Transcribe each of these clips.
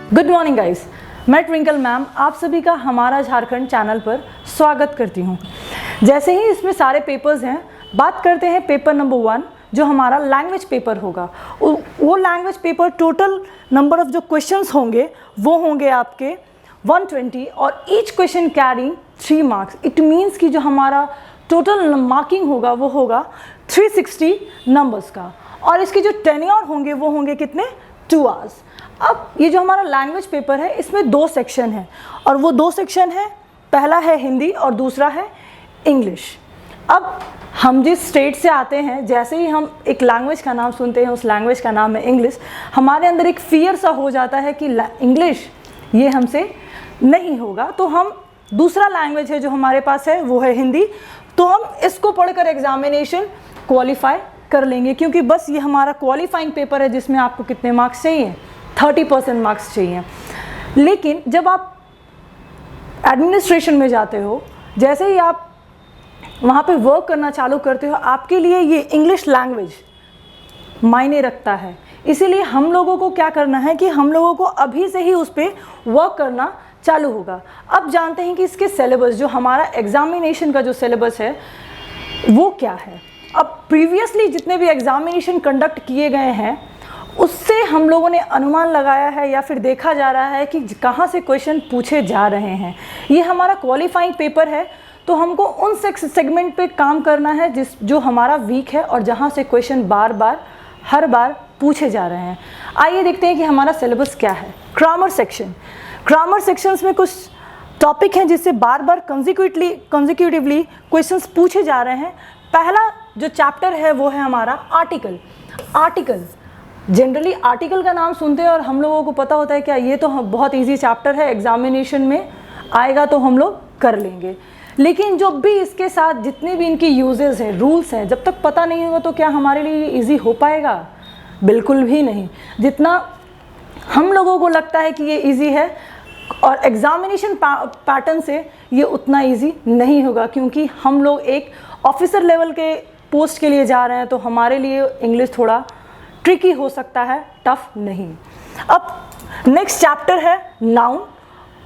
Good morning guys, मैं twinkle ma'am आप सभी का हमारा झारखंड चैनल पर स्वागत करती हूँ। जैसे ही इसमें सारे पेपर्स हैं, बात करते हैं पेपर नंबर 1 जो हमारा लैंग्वेज पेपर होगा। वो language paper total number of जो क्वेश्चंस होंगे वो होंगे आपके 120 और each question carrying 3 marks. It means कि जो हमारा टोटल मार्किंग होगा वो होगा 360 नंबर्स का, और इसके जो टेन्योर होंगे वो होंगे कितने, 2 आवर्स। अब ये जो हमारा लैंग्वेज पेपर है इसमें 2 सेक्शन है, और वो 2 सेक्शन है, पहला है हिंदी और दूसरा है इंग्लिश। अब हम जिस स्टेट से आते हैं, जैसे ही हम एक लैंग्वेज का नाम सुनते हैं, उस लैंग्वेज का नाम है इंग्लिश, हमारे अंदर एक फियर सा हो जाता है कि इंग्लिश ये हमसे नहीं होगा, तो हम दूसरा लैंग्वेज है जो हमारे पास है वो है हिंदी, तो हम इसको पढ़कर एग्जामिनेशन क्वालिफाई कर लेंगे, क्योंकि बस ये हमारा क्वालिफाइंग पेपर है जिसमें आपको कितने मार्क्स चाहिए, 30% मार्क्स चाहिए। लेकिन जब आप एडमिनिस्ट्रेशन में जाते हो, जैसे ही आप वहाँ पे वर्क करना चालू करते हो, आपके लिए ये इंग्लिश लैंग्वेज मायने रखता है। इसीलिए हम लोगों को क्या करना है कि हम लोगों को अभी से ही उस पर वर्क करना चालू होगा। अब जानते हैं कि इसके सिलेबस, जो हमारा एग्जामिनेशन का जो सिलेबस है वो क्या है। अब प्रीवियसली जितने भी एग्जामिनेशन कंडक्ट किए गए हैं उससे हम लोगों ने अनुमान लगाया है या फिर देखा जा रहा है कि कहाँ से क्वेश्चन पूछे जा रहे हैं। ये हमारा क्वालिफाइंग पेपर है, तो हमको उन सेगमेंट पे काम करना है जो हमारा वीक है और जहाँ से क्वेश्चन हर बार पूछे जा रहे हैं। आइए देखते हैं कि हमारा सिलेबस क्या है। ग्रामर सेक्शन, ग्रामर सेक्शंस में कुछ टॉपिक हैं जिससे बार बार कंसेक्यूटिवली क्वेश्चंस पूछे जा रहे हैं। पहला जो चैप्टर है वो है हमारा आर्टिकल। जनरली आर्टिकल का नाम सुनते हैं और हम लोगों को पता होता है क्या ये तो बहुत इजी चैप्टर है, एग्जामिनेशन में आएगा तो हम लोग कर लेंगे। लेकिन जो भी इसके साथ जितने भी इनकी यूजेस हैं, रूल्स हैं, जब तक पता नहीं होगा तो क्या हमारे लिए इजी हो पाएगा? बिल्कुल भी नहीं। जितना हम लोगों को लगता है कि ये इजी है और एग्जामिनेशन पैटर्न से ये उतना इजी नहीं होगा, क्योंकि हम लोग एक ऑफिसर लेवल के पोस्ट के लिए जा रहे हैं, तो हमारे लिए इंग्लिश थोड़ा ट्रिकी हो सकता है, टफ नहीं। अब नेक्स्ट चैप्टर है noun,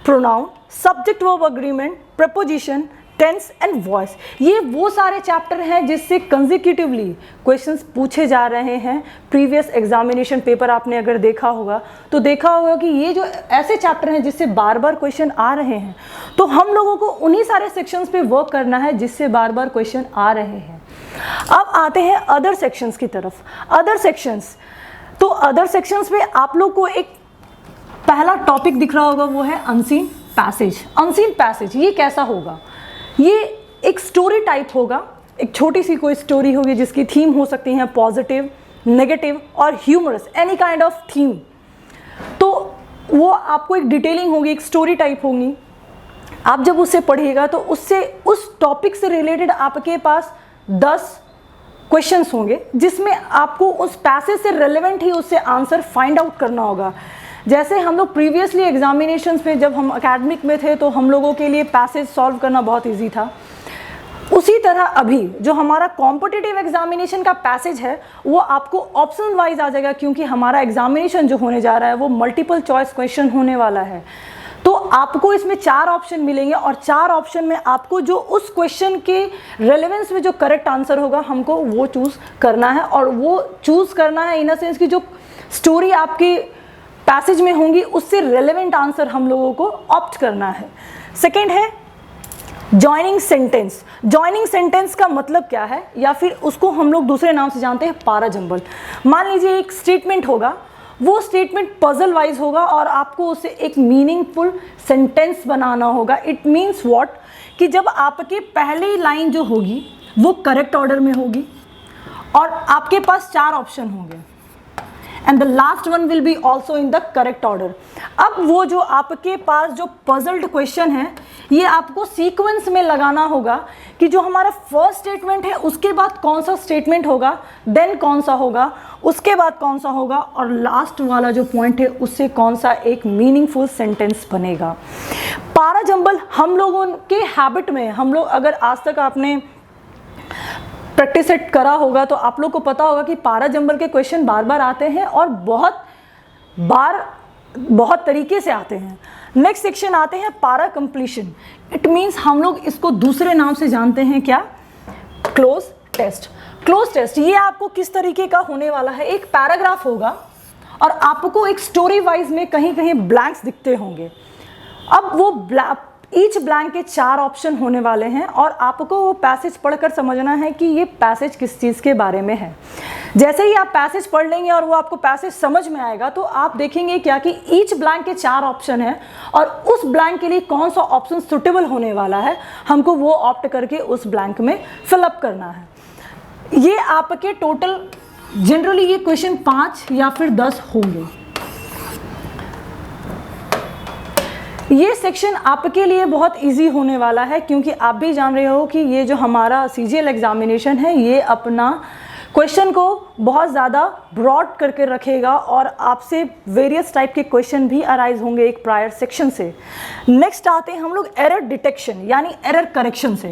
pronoun, subject verb agreement, preposition, tense and voice. ये वो सारे चैप्टर हैं जिससे कंसेक्यूटिवली क्वेश्चंस पूछे जा रहे हैं। प्रीवियस एग्जामिनेशन पेपर आपने अगर देखा होगा तो देखा होगा कि ये जो ऐसे चैप्टर हैं जिससे बार बार क्वेश्चन आ रहे हैं, तो हम लोगों को उन्हीं सारे सेक्शंस पे वर्क करना है जिससे बार बार क्वेश्चन आ रहे हैं। अब आते हैं अदर सेक्शंस की तरफ। अदर सेक्शंस, तो अदर सेक्शंस में आप लोग को एक पहला टॉपिक दिख रहा होगा, वो है अनसीन पैसेज। अनसीन पैसेज ये कैसा होगा? ये एक स्टोरी टाइप होगा, एक छोटी सी कोई स्टोरी होगी जिसकी थीम हो सकती है पॉजिटिव, नेगेटिव और humorous, any kind of theme. तो वो आपको एक डिटेलिंग होगी, एक स्टोरी टाइप होगी। आप जब उसे पढ़िएगा तो उससे, उस टॉपिक से रिलेटेड आपके पास 10 क्वेश्चंस होंगे जिसमें आपको उस पैसेज से रिलेवेंट ही उससे आंसर फाइंड आउट करना होगा। जैसे हम लोग प्रीवियसली एग्जामिनेशंस में जब हम एकेडमिक में थे तो हम लोगों के लिए पैसेज सॉल्व करना बहुत इजी था, उसी तरह अभी जो हमारा कॉम्पिटिटिव एग्जामिनेशन का पैसेज है वो आपको ऑप्शन वाइज आ जाएगा, क्योंकि हमारा एग्जामिनेशन जो होने जा रहा है वो मल्टीपल चॉइस क्वेश्चन होने वाला है। तो आपको इसमें 4 ऑप्शन मिलेंगे और 4 ऑप्शन में आपको जो उस क्वेश्चन के रेलेवेंस में जो करेक्ट आंसर होगा हमको वो चूज़ करना है, और वो चूज़ करना है इन द सेंस कि जो स्टोरी आपकी पैसेज में होंगी उससे रेलेवेंट आंसर हम लोगों को ऑप्ट करना है। सेकेंड है जॉइनिंग सेंटेंस। जॉइनिंग सेंटेंस का मतलब क्या है, या फिर उसको हम लोग दूसरे नाम से जानते हैं पाराजंबल। मान लीजिए एक स्टेटमेंट होगा, वो स्टेटमेंट पजल वाइज होगा और आपको उसे एक मीनिंगफुल सेंटेंस बनाना होगा। इट मीन्स व्हाट, कि जब आपके पहली लाइन जो होगी वो करेक्ट ऑर्डर में होगी और आपके पास 4 ऑप्शन होंगे and the last one will be also in the correct order. अब वो जो आपके पास जो पजल्ड क्वेश्चन है ये आपको सीक्वेंस में लगाना होगा कि जो हमारा फर्स्ट स्टेटमेंट है उसके बाद कौन सा स्टेटमेंट होगा, देन कौन सा होगा, उसके बाद कौन सा होगा, और लास्ट वाला जो पॉइंट है उससे कौन सा एक मीनिंगफुल सेंटेंस बनेगा। पाराजंबल हम लोगों के हैबिट में, हम लोग अगर आज तक आपने प्रैक्टिस सेट करा होगा तो आप लोग को पता होगा कि पाराजंबल के क्वेश्चन बार बार आते हैं और बहुत बार बहुत तरीके से आते हैं। नेक्स्ट सेक्शन आते हैं पारा कंप्लीशन। इट मीन्स हम लोग इसको दूसरे नाम से जानते हैं क्या, क्लोज टेस्ट। क्लोज टेस्ट ये आपको किस तरीके का होने वाला है, एक पैराग्राफ होगा और आपको एक स्टोरी वाइज में कहीं कहीं ब्लैंक्स दिखते होंगे। अब वो ईच ब्लैंक के 4 ऑप्शन होने वाले हैं और आपको वो पैसेज पढ़कर समझना है कि ये पैसेज किस चीज़ के बारे में है। जैसे ही आप पैसेज पढ़ लेंगे और वो आपको पैसेज समझ में आएगा तो आप देखेंगे क्या कि ईच ब्लैंक के 4 ऑप्शन है और उस ब्लैंक के लिए कौन सा ऑप्शन सुटेबल होने वाला है, हमको वो ऑप्ट करके उस ब्लैंक में फिलअप करना है। ये आपके टोटल जनरली ये क्वेश्चन 5 या फिर 10 होंगे। ये सेक्शन आपके लिए बहुत इजी होने वाला है क्योंकि आप भी जान रहे हो कि ये जो हमारा सीजीएल एग्जामिनेशन है ये अपना क्वेश्चन को बहुत ज़्यादा ब्रॉड करके रखेगा और आपसे वेरियस टाइप के क्वेश्चन भी अराइज होंगे एक प्रायर सेक्शन से। नेक्स्ट आते हैं हम लोग एरर डिटेक्शन यानी एरर करेक्शन से।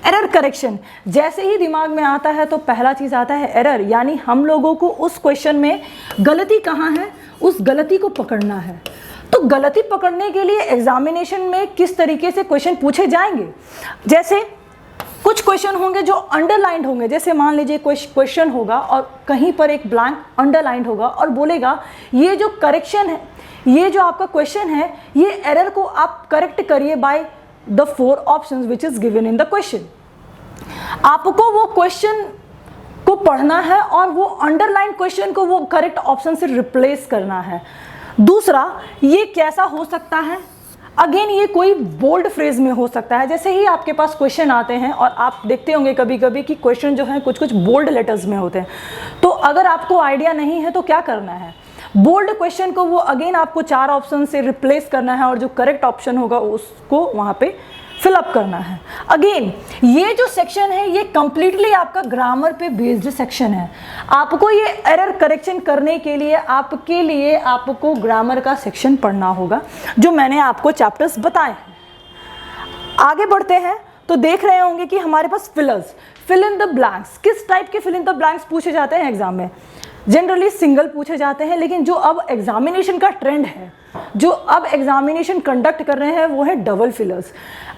एरर करेक्शन जैसे ही दिमाग में आता है तो पहला चीज़ आता है एरर, यानी हम लोगों को उस क्वेश्चन में गलती कहाँ है उस गलती को पकड़ना है। तो गलती पकड़ने के लिए एग्जामिनेशन में किस तरीके से क्वेश्चन पूछे जाएंगे, जैसे कुछ क्वेश्चन होंगे जो अंडरलाइंड होंगे। जैसे मान लीजिए क्वेश्चन होगा और कहीं पर एक ब्लैंक अंडरलाइंड होगा और बोलेगा ये जो करेक्शन है, ये जो आपका क्वेश्चन है, ये एरर को आप करेक्ट करिए by the 4 options which is given in the question. आपको वो क्वेश्चन को पढ़ना है और वो अंडरलाइंड क्वेश्चन को वो करेक्ट ऑप्शन से रिप्लेस करना है। दूसरा, ये कैसा हो सकता है, अगेन ये कोई बोल्ड फ्रेज में हो सकता है। जैसे ही आपके पास क्वेश्चन आते हैं और आप देखते होंगे कभी कभी कि क्वेश्चन जो है कुछ कुछ बोल्ड लेटर्स में होते हैं, तो अगर आपको आइडिया नहीं है तो क्या करना है, बोल्ड क्वेश्चन को वो अगेन आपको 4 ऑप्शन से रिप्लेस करना है और जो करेक्ट ऑप्शन होगा उसको वहाँ पे फिलअप करना है। अगेन ये जो सेक्शन है ये कंप्लीटली आपका ग्रामर पे बेस्ड सेक्शन है। आपको ये एरर करेक्शन करने के लिए आपको ग्रामर का सेक्शन पढ़ना होगा जो मैंने आपको चैप्टर्स बताए हैं। आगे बढ़ते हैं तो देख रहे होंगे कि हमारे पास fillers, fill in the blanks. किस टाइप के फिल इन द ब्लैंक्स पूछे जाते हैं एग्जाम में, जनरली सिंगल पूछे जाते हैं, लेकिन जो अब एग्जामिनेशन का ट्रेंड है, जो अब एग्जामिनेशन कंडक्ट कर रहे हैं वो है डबल फिलर्स।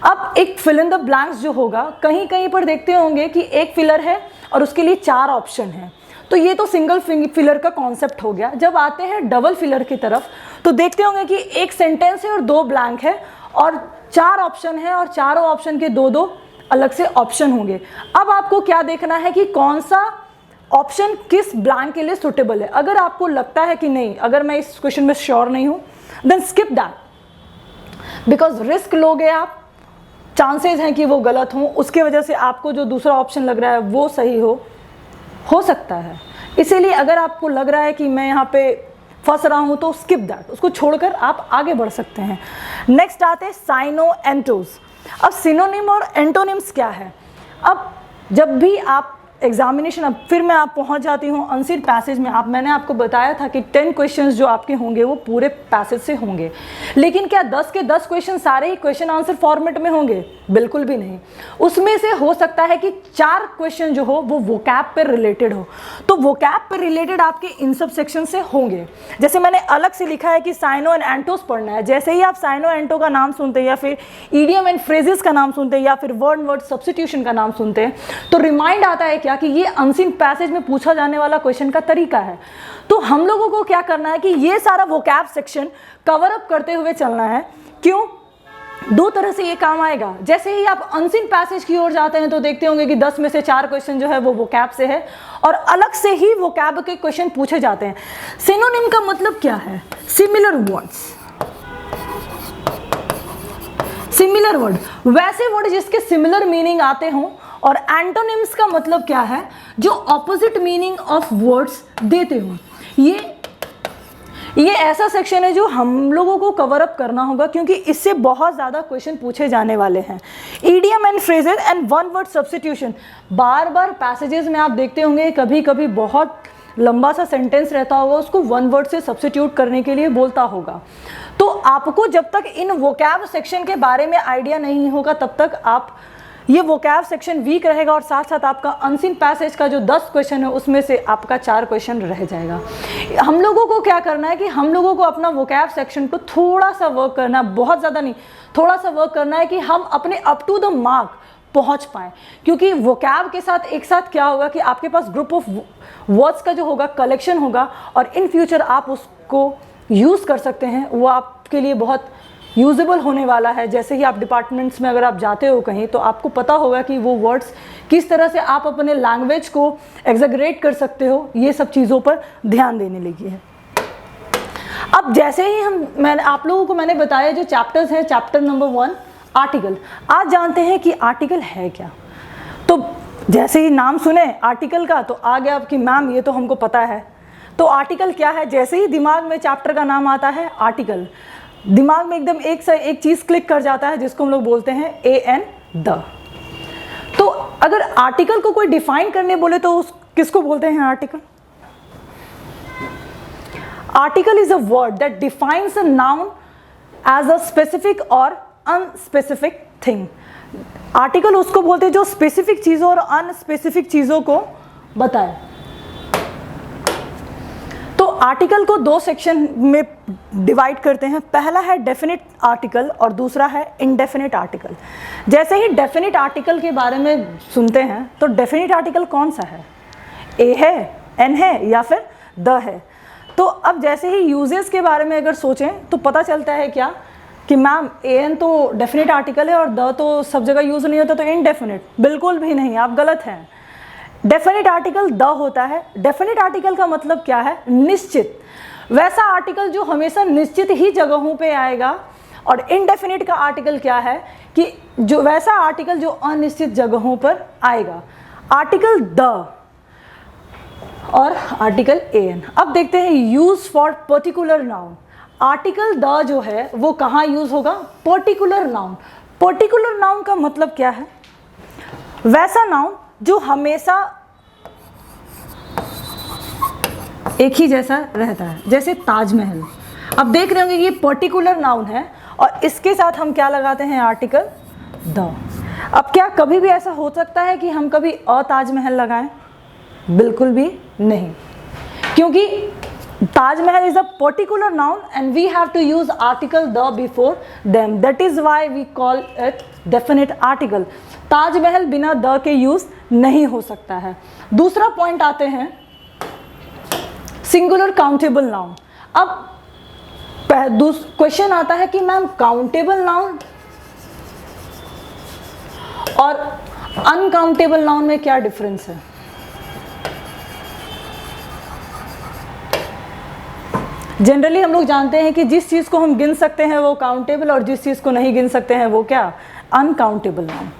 अब एक फिल इन द ब्लैंक्स जो होगा, कहीं कहीं पर देखते होंगे कि एक फिलर है और उसके लिए 4 ऑप्शन है, तो ये तो सिंगल फिलर का कॉन्सेप्ट हो गया। जब आते हैं डबल फिलर की तरफ तो देखते होंगे कि एक सेंटेंस है और 2 ब्लैंक है और 4 ऑप्शन है और चारों ऑप्शन के 2-2 अलग से ऑप्शन होंगे। अब आपको क्या देखना है कि कौन सा ऑप्शन किस ब्लैंक के लिए सुटेबल है। अगर आपको लगता है कि नहीं, अगर मैं इस क्वेश्चन में श्योर नहीं हूं, then skip that, because risk लोगे आप, चांसेस हैं कि वो गलत हों, उसके वजह से आपको जो दूसरा ऑप्शन लग रहा है वो सही हो सकता है। इसीलिए अगर आपको लग रहा है कि मैं यहाँ पे फंस रहा हूँ तो स्किप दैट, उसको छोड़कर आप आगे बढ़ सकते हैं। नेक्स्ट आते हैं साइनो एंटोस। अब सिनोनिम और एंटोनिम्स क्या है, अब जब भी आप एग्जामिनेशन, अब फिर मैं आप पहुंच जाती हूँ अनसीड पैसेज में। मैंने आपको बताया था कि 10 क्वेश्चंस जो आपके होंगे वो पूरे पैसेज से होंगे, लेकिन क्या 10 के 10 क्वेश्चन सारे ही क्वेश्चन आंसर फॉर्मेट में होंगे? बिल्कुल भी नहीं। उसमें से हो सकता है कि 4 क्वेश्चन जो हो वो वोकैब पर रिलेटेड हो, तो वोकैब पर रिलेटेड आपके इन सब सेक्शन से होंगे। जैसे मैंने अलग से लिखा है कि साइनो एंड एंटोस पढ़ना है। जैसे ही आप साइनो एंटो का नाम सुनते हैं या फिर ईडियम एंड फ्रेजेस का नाम सुनते हैं या फिर वर्ड सब्स्टिट्यूशन का नाम सुनते हैं तो रिमाइंड आता है क्या कि ये अनसीन पैसेज में पूछा जाने वाला क्वेश्चन का तरीका है। तो हम लोगों को क्या करना है कि ये सारा वोकैब सेक्शन कवर अप करते हुए चलना है। क्यों? 2 तरह से ये काम आएगा। जैसे ही आप अनसीन पैसेज की ओर जाते हैं तो देखते होंगे कि 10 में से 4 क्वेश्चन जो है वो वोकैब से है और अलग से ही वोकैब के क्वेश्चन पूछे जाते हैं। सिनोनिम का मतलब क्या है? सिमिलर वर्ड्स, सिमिलर वर्ड, वैसे वर्ड जिसके सिमिलर मीनिंग आते हों। और एंटोनिम्स का मतलब क्या है? जो ऑपोजिट मीनिंग ऑफ वर्ड्स देते हो। ये ऐसा सेक्शन है जो हम लोगों को कवर अप करना होगा क्योंकि इससे बहुत ज़्यादा क्वेश्चन पूछे जाने वाले हैं। Idiom and phrases and one word substitution, bar bar passages में आप देखते होंगे कभी कभी बहुत लंबा सा सेंटेंस रहता होगा, उसको वन वर्ड से सब्स्टिट्यूट करने के लिए बोलता होगा। तो आपको जब तक इन वोकैब सेक्शन के बारे में आइडिया नहीं होगा तब तक आप ये वोकैब सेक्शन वीक रहेगा और साथ साथ आपका अनसीन पैसेज का जो 10 क्वेश्चन है उसमें से आपका 4 क्वेश्चन रह जाएगा। हम लोगों को क्या करना है कि हम लोगों को अपना वोकैब सेक्शन को थोड़ा सा वर्क करना है, बहुत ज़्यादा नहीं, थोड़ा सा वर्क करना है कि हम अपने अप टू द मार्क पहुंच पाएँ। क्योंकि वोकैब के साथ एक साथ क्या होगा कि आपके पास ग्रुप ऑफ वर्ड्स का जो होगा कलेक्शन होगा और इन फ्यूचर आप उसको यूज़ कर सकते हैं, वो आपके लिए बहुत यूजेबल होने वाला है। जैसे ही आप डिपार्टमेंट्स में अगर आप जाते हो कहीं तो आपको पता होगा कि वो वर्ड्स किस तरह से आप अपने लैंग्वेज को एग्जैगरेट कर सकते हो, ये सब चीज़ों पर ध्यान देने लगी है। अब जैसे ही मैंने आप लोगों को मैंने बताया जो चैप्टर्स हैं, चैप्टर नंबर 1 आर्टिकल। आज जानते हैं कि आर्टिकल है क्या। तो जैसे ही नाम सुने आर्टिकल का तो आ गया कि मैम ये तो हमको पता है। तो आर्टिकल क्या है, जैसे ही दिमाग में चैप्टर का नाम आता है आर्टिकल, दिमाग में एकदम एक से एक चीज़ क्लिक कर जाता है जिसको हम लोग बोलते हैं एन द। तो अगर आर्टिकल को कोई डिफाइन करने बोले तो किसको बोलते हैं article? Article is a word that defines a noun as a specific और अनस्पेसिफिक थिंग। आर्टिकल उसको बोलते हैं जो स्पेसिफिक चीज़ों और अनस्पेसिफिक चीज़ों को बताए। तो आर्टिकल को 2 सेक्शन में डिवाइड करते हैं। पहला है डेफिनेट आर्टिकल और दूसरा है इनडेफिनेट आर्टिकल। जैसे ही डेफिनेट आर्टिकल के बारे में सुनते हैं तो डेफिनेट आर्टिकल कौन सा है? ए है, एन है या फिर द है। तो अब जैसे ही यूजेस के बारे में अगर सोचें तो पता चलता है क्या कि मैम ए एन तो डेफिनेट आर्टिकल है और द तो सब जगह यूज़ नहीं होता, तो इनडेफिनेट। बिल्कुल भी नहीं, आप गलत हैं। डेफिनेट आर्टिकल द होता है। डेफिनेट आर्टिकल का मतलब क्या है? निश्चित, वैसा आर्टिकल जो हमेशा निश्चित ही जगहों पे आएगा। और इनडेफिनेट का आर्टिकल क्या है कि जो वैसा आर्टिकल जो अनिश्चित जगहों पर आएगा। आर्टिकल द और आर्टिकल एन। अब देखते हैं use for particular noun. Article the जो है वो कहाँ यूज होगा? Particular noun. पर्टिकुलर नाउन का मतलब क्या है? वैसा नाउन जो हमेशा एक ही जैसा रहता है, जैसे ताजमहल। अब देख रहे होंगे ये पर्टिकुलर नाउन है और इसके साथ हम क्या लगाते हैं? Article the. अब क्या कभी भी ऐसा हो सकता है कि हम कभी ताजमहल लगाएं? बिल्कुल भी नहीं, क्योंकि Taj Mahal is a particular noun and we have to use article the before them. That is why we call it definite article. Taj Mahal बिना द के यूज नहीं हो सकता है। दूसरा पॉइंट आते हैं सिंगुलर काउंटेबल नाउन। अब क्वेश्चन आता है कि मैम काउंटेबल नाउन और अनकाउंटेबल नाउन में क्या डिफरेंस है? जनरली हम लोग जानते हैं कि जिस चीज़ को हम गिन सकते हैं वो काउंटेबल और जिस चीज़ को नहीं गिन सकते हैं वो क्या? Uncountable noun.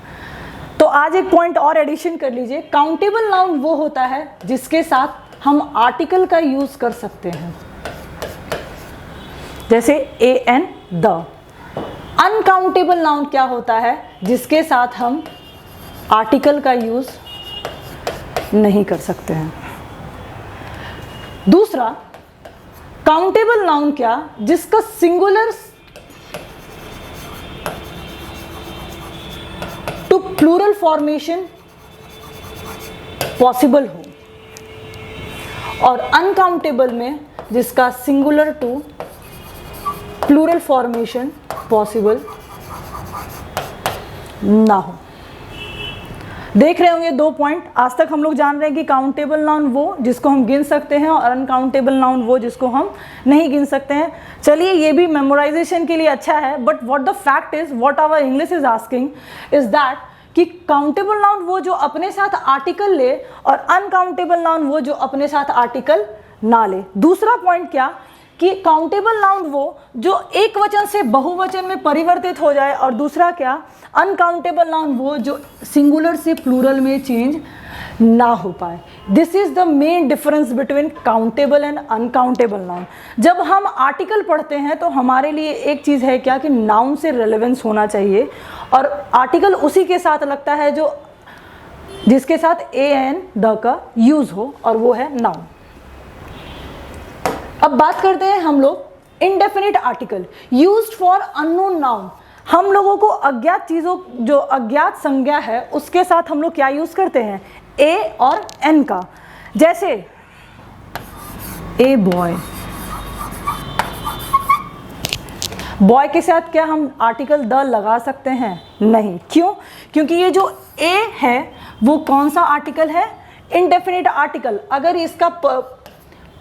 तो आज एक पॉइंट और एडिशन कर लीजिए। काउंटेबल नाउन वो होता है जिसके साथ हम आर्टिकल का यूज कर सकते हैं, जैसे A N the. Uncountable noun क्या होता है? जिसके साथ हम आर्टिकल का यूज नहीं कर सकते हैं। दूसरा काउंटेबल नाउन क्या? जिसका singular to plural formation possible हो, और अनकाउंटेबल में जिसका singular to plural formation possible ना हो। देख रहे होंगे 2 पॉइंट। आज तक हम लोग जान रहे हैं कि काउंटेबल नाउन वो जिसको हम गिन सकते हैं और अनकाउंटेबल नाउन वो जिसको हम नहीं गिन सकते हैं। चलिए ये भी मेमोराइजेशन के लिए अच्छा है, but what the fact is, what our English is asking is that कि काउंटेबल नाउन वो जो अपने साथ आर्टिकल ले और अनकाउंटेबल नाउन वो जो अपने साथ आर्टिकल ना ले। दूसरा पॉइंट क्या कि काउंटेबल नाउन वो जो एक वचन से बहुवचन में परिवर्तित हो जाए, और दूसरा क्या, अनकाउंटेबल नाउन वो जो सिंगुलर से प्लूरल में चेंज ना हो पाए। This is the main difference between countable and uncountable noun. जब हम आर्टिकल पढ़ते हैं तो हमारे लिए एक चीज़ है क्या कि नाउन से रेलेवेंस होना चाहिए, और आर्टिकल उसी के साथ लगता है जो जिसके साथ ए एन द का यूज हो, और वो है नाउन। अब बात करते हैं हम लोग indefinite article used for unknown noun. हम लोगों को अज्ञात चीज़ों, जो अज्ञात संज्ञा है उसके साथ हम लोग क्या यूज़ करते हैं, ए और एन का। जैसे ए बॉय, बॉय के साथ क्या हम आर्टिकल द लगा सकते हैं? नहीं। क्यों? क्योंकि ये जो ए है वो कौन सा आर्टिकल है, इनडेफिनिट आर्टिकल। अगर इसका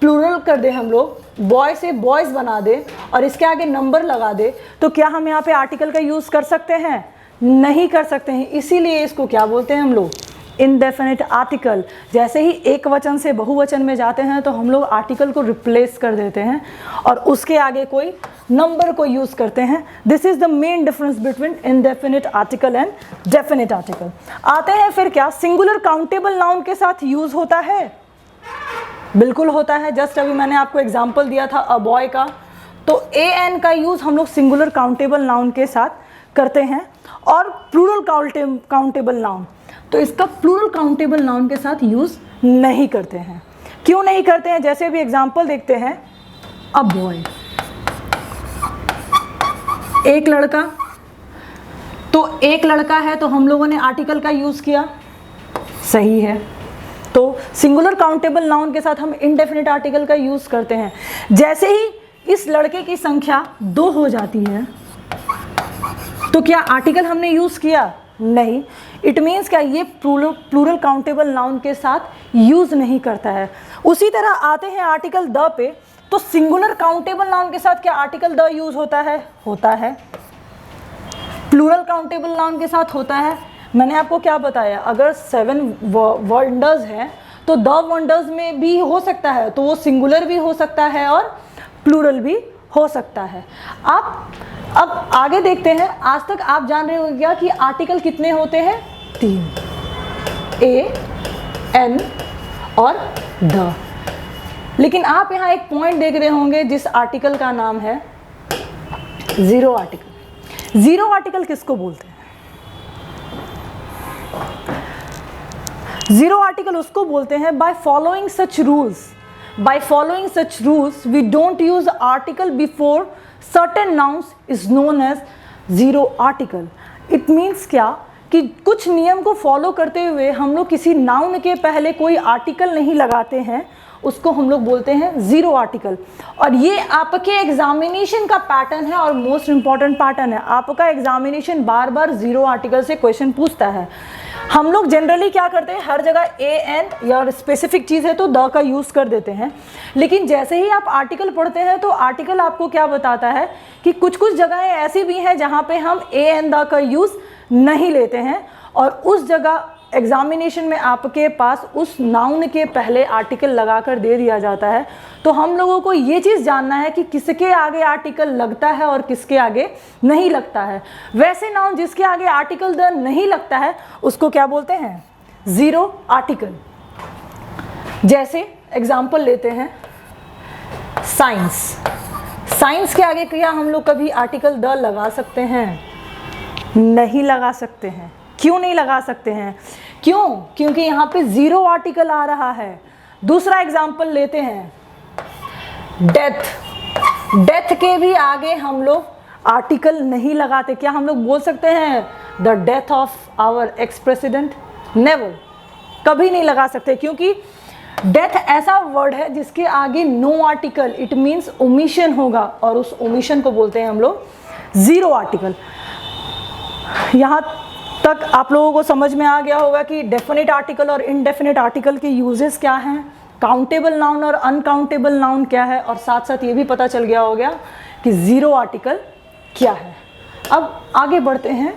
प्लूरल कर दे हम लोग, बॉय से बॉयज़ बना दे और इसके आगे नंबर लगा दे, तो क्या हम यहाँ पे आर्टिकल का यूज़ कर सकते हैं? नहीं कर सकते हैं। इसीलिए इसको क्या बोलते हैं हम लोग, इनडेफिनिट आर्टिकल। जैसे ही एक वचन से बहुवचन में जाते हैं तो हम लोग आर्टिकल को रिप्लेस कर देते हैं और उसके आगे कोई नंबर को यूज़ करते हैं। This is the main difference between indefinite article and definite article. आते हैं फिर क्या, सिंगुलर काउंटेबल नाउन के साथ यूज़ होता है? बिल्कुल होता है। जस्ट अभी मैंने आपको एग्जाम्पल दिया था अ बॉय का, तो ए एन का यूज़ हम लोग सिंगुलर काउंटेबल नाउन के साथ करते हैं। और प्लूरल काउंटेबल नाउन, तो इसका प्लूरल काउंटेबल नाउन के साथ यूज़ नहीं करते हैं। क्यों नहीं करते हैं? जैसे अभी एग्जाम्पल देखते हैं, अ बॉय, एक लड़का, तो एक लड़का है तो हम लोगों ने आर्टिकल का यूज़ किया, सही है। तो सिंगुलर काउंटेबल नाउन के साथ हम इनडेफिनिट आर्टिकल का यूज़ करते हैं। जैसे ही इस लड़के की संख्या 2 हो जाती है तो क्या आर्टिकल हमने यूज़ किया? नहीं। इट मीन्स क्या, ये प्लूरल काउंटेबल नाउन के साथ यूज़ नहीं करता है। उसी तरह आते हैं आर्टिकल द पे, तो सिंगुलर काउंटेबल नाउन के साथ क्या आर्टिकल द यूज़ होता है? होता है। प्लूरल काउंटेबल नाउन के साथ होता है। मैंने आपको क्या बताया, अगर 7 वंडर्स हैं तो द वंडर्स में भी हो सकता है, तो वो सिंगुलर भी हो सकता है और प्लूरल भी हो सकता है। आप अब आगे देखते हैं। आज तक आप जान रहे हो क्या कि आर्टिकल कितने होते हैं? 3, ए, एन और द। लेकिन आप यहाँ एक पॉइंट देख रहे होंगे जिस आर्टिकल का नाम है जीरो आर्टिकल। जीरो आर्टिकल किसको बोलते हैं? जीरो आर्टिकल उसको बोलते हैं by following such rules. By following such rules, we don't use article before certain nouns is known as zero article. It means क्या कि कुछ नियम को फॉलो करते हुए हम लोग किसी नाउन के पहले कोई आर्टिकल नहीं लगाते हैं, उसको हम लोग बोलते हैं ज़ीरो आर्टिकल। और ये आपके एग्जामिनेशन का पैटर्न है और मोस्ट इम्पॉर्टेंट पैटर्न है। आपका एग्जामिनेशन बार बार ज़ीरो आर्टिकल से क्वेश्चन पूछता है। हम लोग जनरली क्या करते हैं, हर जगह ए एन या स्पेसिफिक चीज़ है तो द का यूज़ कर देते हैं। लेकिन जैसे ही आप आर्टिकल पढ़ते हैं तो आर्टिकल आपको क्या बताता है कि कुछ कुछ जगहें ऐसी भी हैं जहाँ पे हम ए एन द का यूज़ नहीं लेते हैं और उस जगह एग्जामिनेशन में आपके पास उस नाउन के पहले आर्टिकल लगाकर दे दिया जाता है। तो हम लोगों को ये चीज़ जानना है कि किसके आगे आर्टिकल लगता है और किसके आगे नहीं लगता है। वैसे नाउन जिसके आगे आर्टिकल द नहीं लगता है उसको क्या बोलते हैं? Zero article. जैसे एग्जाम्पल लेते हैं साइंस। साइंस के आगे क्या हम लोग कभी आर्टिकल द लगा सकते हैं? नहीं लगा सकते हैं। क्यों नहीं लगा सकते हैं? क्यों? क्योंकि यहाँ पे ज़ीरो आर्टिकल आ रहा है। दूसरा एग्जाम्पल लेते हैं डेथ। डेथ के भी आगे हम लोग आर्टिकल नहीं लगाते। क्या हम लोग बोल सकते हैं the death of our ex president? Never, कभी नहीं लगा सकते, क्योंकि डेथ ऐसा वर्ड है जिसके आगे no article, it means omission होगा और उस ओमिशन को बोलते हैं हम लोग ज़ीरो आर्टिकल। यहाँ तक आप लोगों को समझ में आ गया होगा कि डेफिनेट आर्टिकल और इनडेफिनेट आर्टिकल के यूजेस क्या हैं, काउंटेबल नाउन और अनकाउंटेबल नाउन क्या है, और साथ साथ ये भी पता चल गया होगा कि ज़ीरो आर्टिकल क्या है। अब आगे बढ़ते हैं।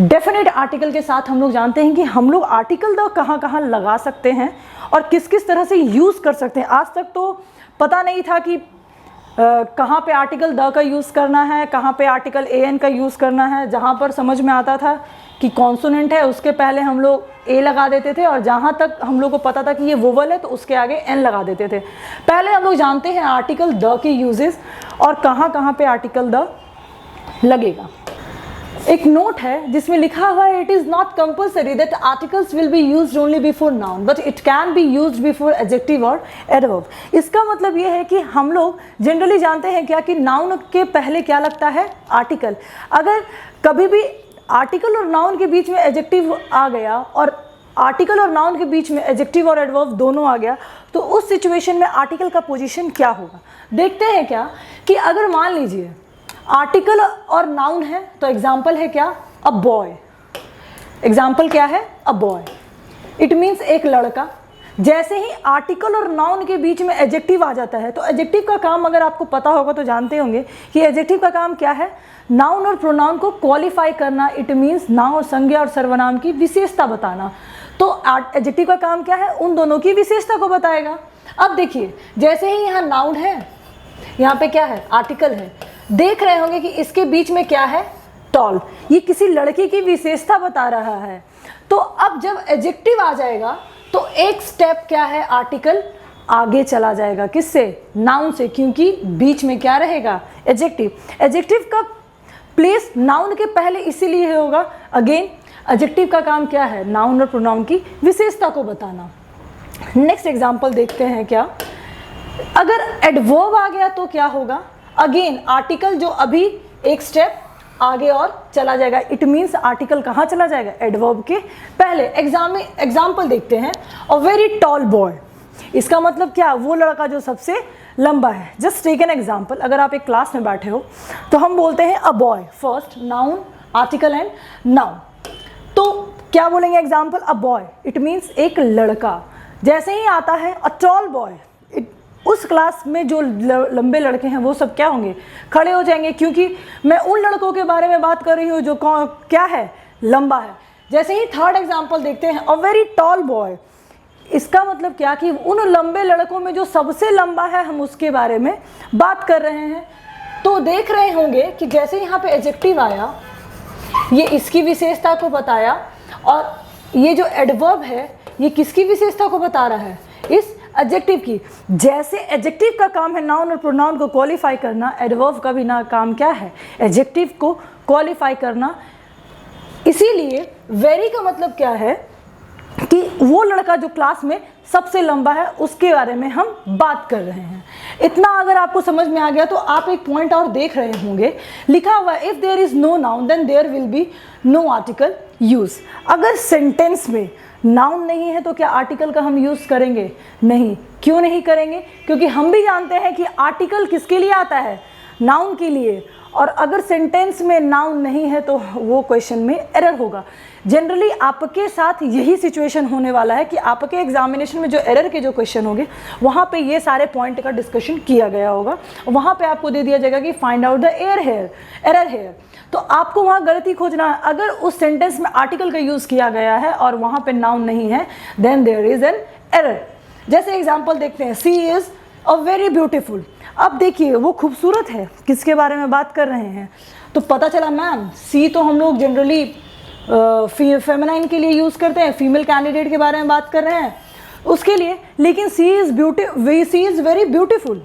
डेफिनेट आर्टिकल के साथ हम लोग जानते हैं कि हम लोग आर्टिकल द कहाँ कहाँ लगा सकते हैं और किस किस तरह से यूज़ कर सकते हैं। आज तक तो पता नहीं था कि कहाँ पे आर्टिकल द का यूज़ करना है, कहाँ पे आर्टिकल ए एन का यूज़ करना है। जहाँ पर समझ में आता था कि कॉन्सोनेंट है उसके पहले हम लोग ए लगा देते थे, और जहाँ तक हम लोग को पता था कि ये वोवल है तो उसके आगे एन लगा देते थे। पहले हम लोग जानते हैं आर्टिकल द के यूजेस और कहाँ कहाँ पे आर्टिकल द लगेगा। एक नोट है जिसमें लिखा हुआ है, it is not compulsory that articles will be used only before noun but it can be used before adjective और एडवर्ब। इसका मतलब ये है कि हम लोग जनरली जानते हैं क्या कि नाउन के पहले क्या लगता है, आर्टिकल। अगर कभी भी आर्टिकल और नाउन के बीच में एडजेक्टिव आ गया और आर्टिकल और नाउन के बीच में एडजेक्टिव और एडवर्ब दोनों आ गया तो उस सिचुएशन में आर्टिकल का पोजीशन क्या होगा। देखते हैं क्या कि अगर मान लीजिए आर्टिकल और नाउन है तो एग्जाम्पल है क्या, अ बॉय। एग्जाम्पल क्या है, अ बॉय। इट मीन्स एक लड़का। जैसे ही आर्टिकल और नाउन के बीच में एडजेक्टिव आ जाता है तो एडजेक्टिव का काम, अगर आपको पता होगा तो जानते होंगे कि एडजेक्टिव का काम क्या है, नाउन और प्रोनाउन को क्वालिफाई करना। इट मीन्स नाउन और संज्ञा और सर्वनाम की विशेषता बताना। तो एडजेक्टिव का काम क्या है, उन दोनों की विशेषता को बताएगा। अब देखिए, जैसे ही यहाँ नाउन है, यहाँ पे क्या है, आर्टिकल है। देख रहे होंगे कि इसके बीच में क्या है, टॉल। ये किसी लड़की की विशेषता बता रहा है। तो अब जब एडजेक्टिव आ जाएगा तो एक स्टेप क्या है, आर्टिकल आगे चला जाएगा। किससे, नाउन से, क्योंकि बीच में क्या रहेगा, एडजेक्टिव। एडजेक्टिव का प्लेस नाउन के पहले इसीलिए होगा, अगेन एडजेक्टिव का काम क्या है, नाउन और प्रोनाउन की विशेषता को बताना। नेक्स्ट एग्जांपल देखते हैं क्या, अगर एडवर्ब आ गया तो क्या होगा, अगेन आर्टिकल जो अभी एक स्टेप आगे और चला जाएगा। इट मीन्स आर्टिकल कहाँ चला जाएगा, एडवर्ब के पहले। एग्जाम्पल देखते हैं, अ वेरी टॉल बॉय। इसका मतलब क्या, वो लड़का जो सबसे लंबा है। जस्ट टेक एन एग्जाम्पल, अगर आप एक क्लास में बैठे हो तो हम बोलते हैं a boy, first noun, article and noun. तो क्या बोलेंगे example, a boy. It means एक लड़का। जैसे ही आता है अ टॉल बॉय, उस क्लास में जो लंबे लड़के हैं वो सब क्या होंगे, खड़े हो जाएंगे, क्योंकि मैं उन लड़कों के बारे में बात कर रही हूँ जो क्या है, लंबा है। जैसे ही थर्ड एग्जाम्पल देखते हैं, अ वेरी टॉल बॉय। इसका मतलब क्या कि उन लंबे लड़कों में जो सबसे लंबा है, हम उसके बारे में बात कर रहे हैं। तो देख रहे होंगे कि जैसे यहाँ पे एडजेक्टिव आया, ये इसकी विशेषता को बताया, और ये जो एडवर्ब है ये किसकी विशेषता को बता रहा है, इस एडजेक्टिव की। जैसे एडजेक्टिव का काम है नाउन और प्रोनाउन को क्वालिफाई करना, एडवर्ब का भी ना काम क्या है, एडजेक्टिव को क्वालिफाई करना। इसीलिए वेरी का मतलब क्या है कि वो लड़का जो क्लास में सबसे लंबा है उसके बारे में हम बात कर रहे हैं। इतना अगर आपको समझ में आ गया तो आप एक पॉइंट और देख रहे होंगे, लिखा हुआ है if there is no noun then there will be no article use. अगर सेंटेंस में नाउन नहीं है तो क्या आर्टिकल का हम यूज़ करेंगे, नहीं। क्यों नहीं करेंगे, क्योंकि हम भी जानते हैं कि आर्टिकल किसके लिए आता है, नाउन के लिए। और अगर सेंटेंस में नाउन नहीं है तो वो क्वेश्चन में एरर होगा। जनरली आपके साथ यही सिचुएशन होने वाला है कि आपके एग्जामिनेशन में जो एरर के जो क्वेश्चन होंगे वहाँ पे ये सारे पॉइंट का डिस्कशन किया गया होगा। वहाँ पे आपको दे दिया जाएगा कि find out the error here. तो आपको वहाँ गलती खोजना है। अगर उस सेंटेंस में आर्टिकल का यूज़ किया गया है और वहाँ पे नाउन नहीं है then there is an error. जैसे एग्जाम्पल देखते हैं, she is a very beautiful. अब देखिए वो खूबसूरत है, किसके बारे में बात कर रहे हैं, तो पता चला मैम सी तो हम लोग जनरली फेमिनाइन के लिए यूज़ करते हैं, फीमेल कैंडिडेट के बारे में बात कर रहे हैं उसके लिए। लेकिन सी इज़ वेरी ब्यूटीफुल,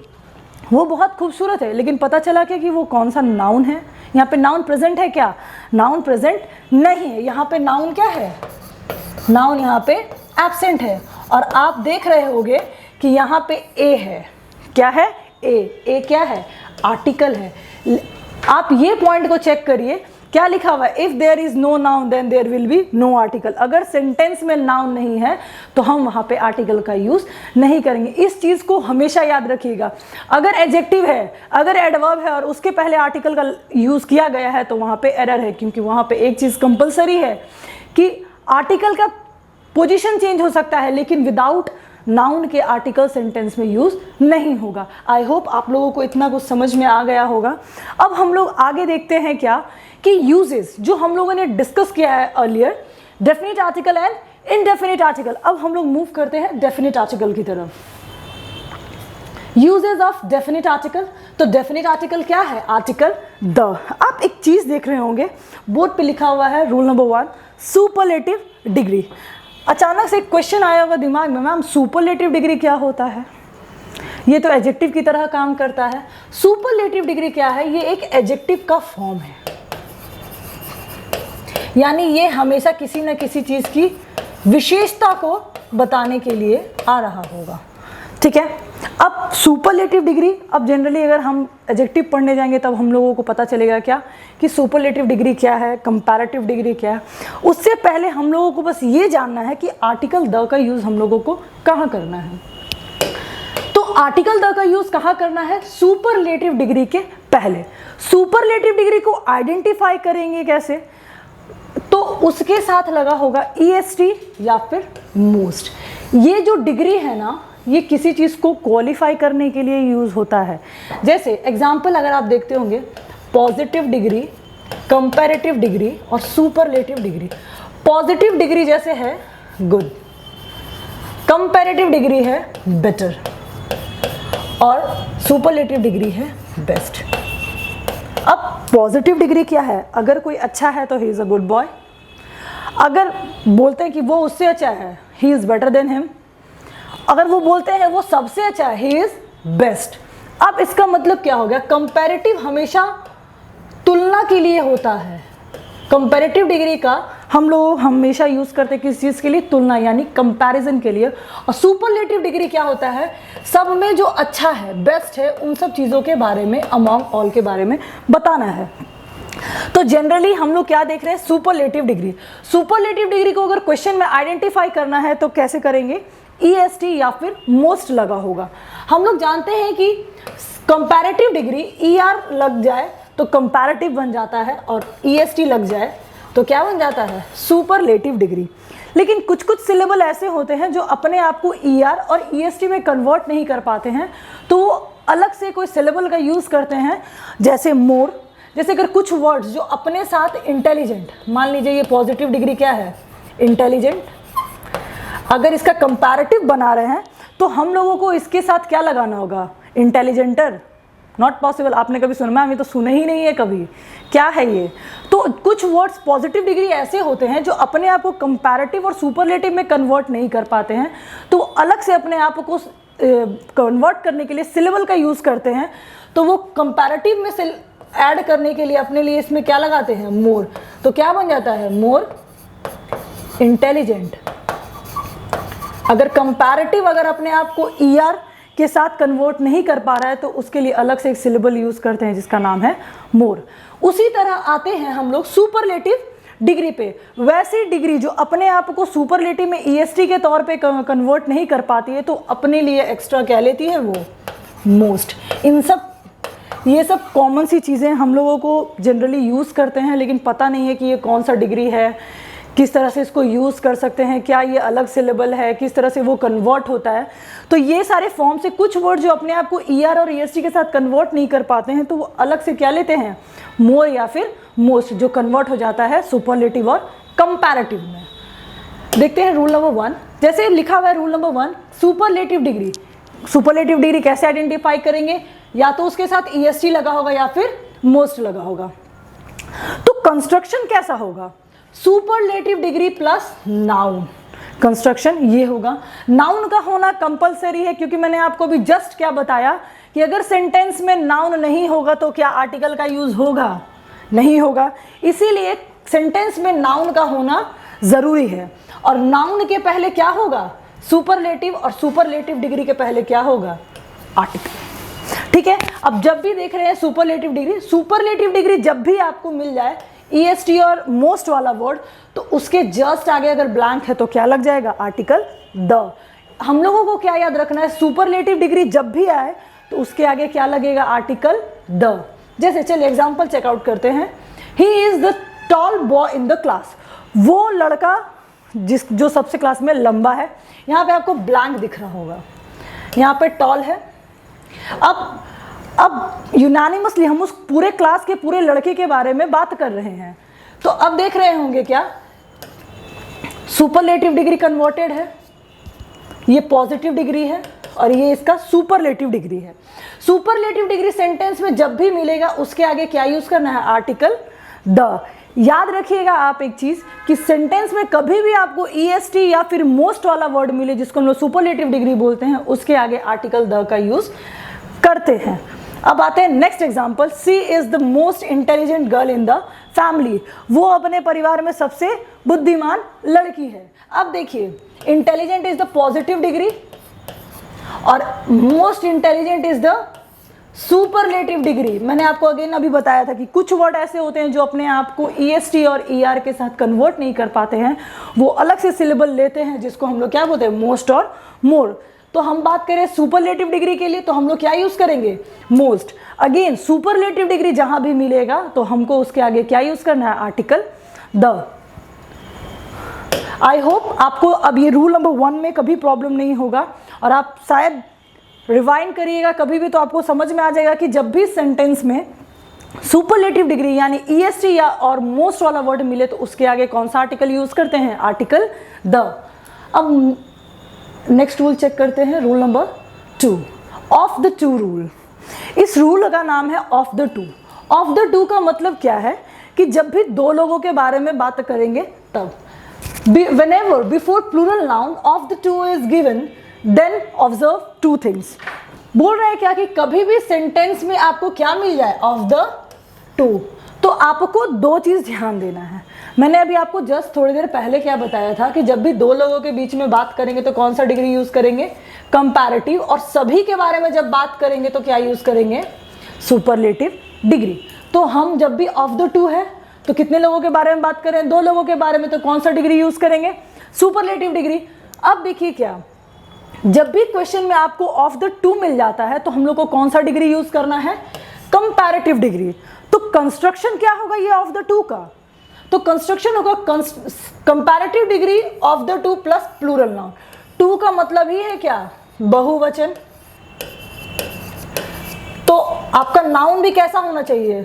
वो बहुत खूबसूरत है। लेकिन पता चला क्या कि वो कौन सा नाउन है, यहाँ पे नाउन प्रेजेंट है क्या, नाउन प्रेजेंट नहीं है। यहाँ पे नाउन क्या है, नाउन यहाँ पे एब्सेंट है। और आप देख रहे होंगे कि यहाँ पे ए है, क्या है, ए क्या है, आर्टिकल है। आप ये पॉइंट को चेक करिए, क्या लिखा हुआ है, if there is no noun then there will be no article. अगर सेंटेंस में नाउन नहीं है तो हम वहाँ पे आर्टिकल का यूज़ नहीं करेंगे। इस चीज़ को हमेशा याद रखिएगा। अगर एडजेक्टिव है, अगर एडवर्ब है और उसके पहले आर्टिकल का यूज़ किया गया है तो वहाँ पे एरर है, क्योंकि वहाँ पे एक चीज़ कंपलसरी है कि आर्टिकल का पोजीशन चेंज हो सकता है लेकिन विदाउट नाउन के आर्टिकल सेंटेंस में यूज़ नहीं होगा। आई होप आप लोगों को इतना कुछ समझ में आ गया होगा। अब हम लोग आगे देखते हैं क्या कि यूजेस जो हम लोगों ने डिस्कस किया है earlier, definite article and indefinite article. अब हम लोग मूव करते हैं डेफिनेट आर्टिकल की तरफ। यूजेस ऑफ डेफिनेट आर्टिकल, तो डेफिनेट आर्टिकल क्या है, आर्टिकल द। आप एक चीज़ देख रहे होंगे, बोर्ड पे लिखा हुआ है रूल नंबर 1 सुपरलेटिव डिग्री। अचानक से एक क्वेश्चन आया होगा दिमाग में, मैम सुपरलेटिव डिग्री क्या होता है, ये तो एडजेक्टिव की तरह काम करता है। सुपरलेटिव डिग्री क्या है, ये एक एडजेक्टिव का फॉर्म है। यानी ये हमेशा किसी न किसी चीज़ की विशेषता को बताने के लिए आ रहा होगा। ठीक है, अब सुपरलेटिव डिग्री, अब जनरली अगर हम एडजेक्टिव पढ़ने जाएंगे तब हम लोगों को पता चलेगा क्या कि सुपरलेटिव डिग्री क्या है, कंपैरेटिव डिग्री क्या है। उससे पहले हम लोगों को बस ये जानना है कि आर्टिकल द का यूज़ हम लोगों को कहाँ करना है। तो आर्टिकल द का यूज़ कहाँ करना है? सुपरलेटिव डिग्री के पहले। सुपरलेटिव डिग्री को आइडेंटिफाई करेंगे कैसे? तो उसके साथ लगा होगा EST या फिर मोस्ट। ये जो डिग्री है ना, ये किसी चीज़ को क्वालिफाई करने के लिए यूज़ होता है। जैसे एग्जाम्पल अगर आप देखते होंगे, पॉजिटिव डिग्री, कंपैरेटिव डिग्री और सुपरलेटिव डिग्री। पॉजिटिव डिग्री जैसे है गुड, कंपैरेटिव डिग्री है बेटर और सुपरलेटिव डिग्री है बेस्ट। अब पॉजिटिव डिग्री क्या है? अगर कोई अच्छा है तो he is a good boy, अगर बोलते हैं कि वो उससे अच्छा है, he is better than him, अगर वो बोलते हैं वो सबसे अच्छा है, ही इज़ बेस्ट। अब इसका मतलब क्या हो गया? कंपैरेटिव हमेशा तुलना के लिए होता है। कंपैरेटिव डिग्री का हम लोग हमेशा यूज़ करते हैं किस चीज़ के लिए? तुलना, यानी कंपैरिजन के लिए। और सुपरलेटिव डिग्री क्या होता है? सब में जो अच्छा है, बेस्ट है, उन सब चीज़ों के बारे में, अमॉन्ग ऑल के बारे में बताना है। तो जनरली हम लोग क्या देख रहे हैं? Superlative degree. सुपरलेटिव डिग्री को अगर क्वेश्चन में आइडेंटिफाई करना है तो कैसे करेंगे? EST या फिर मोस्ट लगा होगा। हम लोग जानते हैं कि कंपैरेटिव डिग्री ER लग जाए तो कंपैरेटिव बन जाता है और EST लग जाए तो क्या बन जाता है? Superlative degree. लेकिन कुछ कुछ सिलेबल ऐसे होते हैं जो अपने आप को ER और EST में कन्वर्ट नहीं कर पाते हैं, तो वो अलग से कोई सिलेबल का यूज़ करते हैं, जैसे मोर। जैसे अगर कुछ वर्ड्स जो अपने साथ इंटेलिजेंट, मान लीजिए ये पॉजिटिव डिग्री क्या है? इंटेलिजेंट। अगर इसका कंपैरेटिव बना रहे हैं तो हम लोगों को इसके साथ क्या लगाना होगा? इंटेलिजेंटर। नॉट पॉसिबल, आपने कभी सुना? मैम ये तो सुने ही नहीं है कभी, क्या है ये? तो कुछ वर्ड्स पॉजिटिव डिग्री ऐसे होते हैं जो अपने आप को कंपैरेटिव और सुपरलेटिव में कन्वर्ट नहीं कर पाते हैं, तो अलग से अपने आप को कन्वर्ट करने के लिए सिलेबल का यूज़ करते हैं। तो वो कंपैरेटिव में से ऐड करने के लिए अपने लिए इसमें क्या लगाते हैं? मोर। तो क्या बन जाता है? More intelligent. अगर कंपैरेटिव अगर अपने आप को ER के साथ कन्वर्ट नहीं कर पा रहा है तो उसके लिए अलग से एक सिलेबल यूज़ करते हैं जिसका नाम है मोर। उसी तरह आते हैं हम लोग सुपरलेटिव डिग्री पे। वैसी डिग्री जो अपने आप को सुपरलेटिव में EST के तौर पे कन्वर्ट नहीं कर पाती है तो अपने लिए एक्स्ट्रा क्या लेती है? वो मोस्ट। ये सब कॉमन सी चीज़ें हम लोगों को जनरली यूज़ करते हैं, लेकिन पता नहीं है कि ये कौन सा डिग्री है, किस तरह से इसको यूज़ कर सकते हैं, क्या ये अलग सिलेबल है, किस तरह से वो कन्वर्ट होता है। तो ये सारे फॉर्म से कुछ वर्ड जो अपने आप को ER और EST के साथ कन्वर्ट नहीं कर पाते हैं तो वो अलग से क्या लेते हैं? मोर या फिर मोस्ट, जो कन्वर्ट हो जाता है सुपरलेटिव और कंपैरेटिव में। देखते हैं रूल नंबर 1। जैसे लिखा हुआ है rule number 1, superlative degree. Superlative degree कैसे आइडेंटिफाई करेंगे? या तो उसके साथ EST लगा होगा या फिर मोस्ट लगा होगा। तो कंस्ट्रक्शन कैसा होगा? Superlative degree plus noun. Construction ये होगा। नाउन का होना कंपलसरी है, क्योंकि मैंने आपको भी जस्ट क्या बताया कि अगर सेंटेंस में नाउन नहीं होगा तो क्या आर्टिकल का यूज होगा? नहीं होगा। इसीलिए सेंटेंस में नाउन का होना जरूरी है। और नाउन के पहले क्या होगा? सुपरलेटिव, और सुपरलेटिव डिग्री के पहले क्या होगा? आर्टिकल। ठीक है। अब जब भी देख रहे हैं सुपरलेटिव डिग्री जब भी आपको मिल जाए EST और मोस्ट वाला वर्ड, तो उसके जस्ट आगे अगर ब्लैंक है तो क्या लग जाएगा? Article the. हम लोगों को क्या याद रखना है? सुपरलेटिव डिग्री जब भी आए तो उसके आगे क्या लगेगा? Article the. जैसे चलिए एग्जाम्पल चेकआउट करते हैं। He is the tall boy in the class. वो लड़का जो सबसे क्लास में लंबा है। यहाँ पे आपको ब्लैंक दिख रहा होगा, यहाँ पे टॉल है। अब यूनानिमसली हम उस पूरे क्लास के पूरे लड़के के बारे में बात कर रहे हैं, तो अब देख रहे होंगे क्या? सुपरलेटिव डिग्री कन्वर्टेड है, ये पॉजिटिव डिग्री है और ये इसका सुपरलेटिव डिग्री है। सुपरलेटिव डिग्री सेंटेंस में जब भी मिलेगा उसके आगे क्या यूज करना है? Article the. याद रखिएगा आप एक चीज कि सेंटेंस में कभी भी आपको EST या फिर मोस्ट वाला वर्ड मिले जिसको हम लोग सुपरलेटिव डिग्री बोलते हैं, उसके आगे आर्टिकल द का यूज करते हैं। अब आते हैं next example. She is the most intelligent girl in the family, वो अपने परिवार में सबसे बुद्धिमान लड़की है। अब देखिए, intelligent is the positive degree और most intelligent is the superlative degree. मैंने आपको अगेन अभी बताया था कि कुछ वर्ड ऐसे होते हैं जो अपने आप को EST और ER के साथ कन्वर्ट नहीं कर पाते हैं, वो अलग से सिलेबल लेते हैं, जिसको हम लोग क्या बोलते हैं, मोस्ट और मोर। तो हम बात करें सुपरलेटिव डिग्री के लिए तो हम लोग क्या यूज करेंगे, मोस्ट। अगेन सुपरलेटिव डिग्री जहां भी मिलेगा तो हमको उसके आगे क्या यूज करना है, आर्टिकल द। आई होप आपको अब ये रूल नंबर 1 में कभी प्रॉब्लम नहीं होगा और आप शायद रिवाइंड करिएगा कभी भी तो आपको समझ में आ जाएगा कि जब भी सेंटेंस में सुपरलेटिव डिग्री यानी EST या और मोस्ट वाला वर्ड मिले तो उसके आगे कौन सा आर्टिकल यूज करते हैं, आर्टिकल द। अब नेक्स्ट रूल चेक करते हैं, rule number 2, of the to rule. इस रूल का नाम है of the to. Of the to का मतलब क्या है कि जब भी दो लोगों के बारे में बात करेंगे तब whenever before plural noun of the two is given then observe two things। बोल रहे हैं क्या कि कभी भी सेंटेंस में आपको क्या मिल जाए, ऑफ द टू, तो आपको दो चीज ध्यान देना है। मैंने अभी आपको जस्ट थोड़ी देर पहले क्या बताया था कि जब भी दो लोगों के बीच में बात करेंगे तो कौन सा डिग्री यूज करेंगे, कंपैरेटिव, और सभी के बारे में जब बात करेंगे तो क्या यूज करेंगे, सुपरलेटिव डिग्री। तो हम जब भी ऑफ द टू है तो कितने लोगों के बारे में बात करें, दो लोगों के बारे में, तो कौन सा डिग्री यूज करेंगे, सुपरलेटिव डिग्री। अब देखिए क्या, जब भी क्वेश्चन में आपको ऑफ द टू मिल जाता है तो हम लोग को कौन सा डिग्री यूज करना है, कंपैरेटिव डिग्री। तो कंस्ट्रक्शन क्या होगा ये ऑफ द टू का, तो कंस्ट्रक्शन होगा comparative degree of the two plus plural noun. Two का मतलब ही है क्या, बहुवचन। तो आपका नाउन भी कैसा होना चाहिए,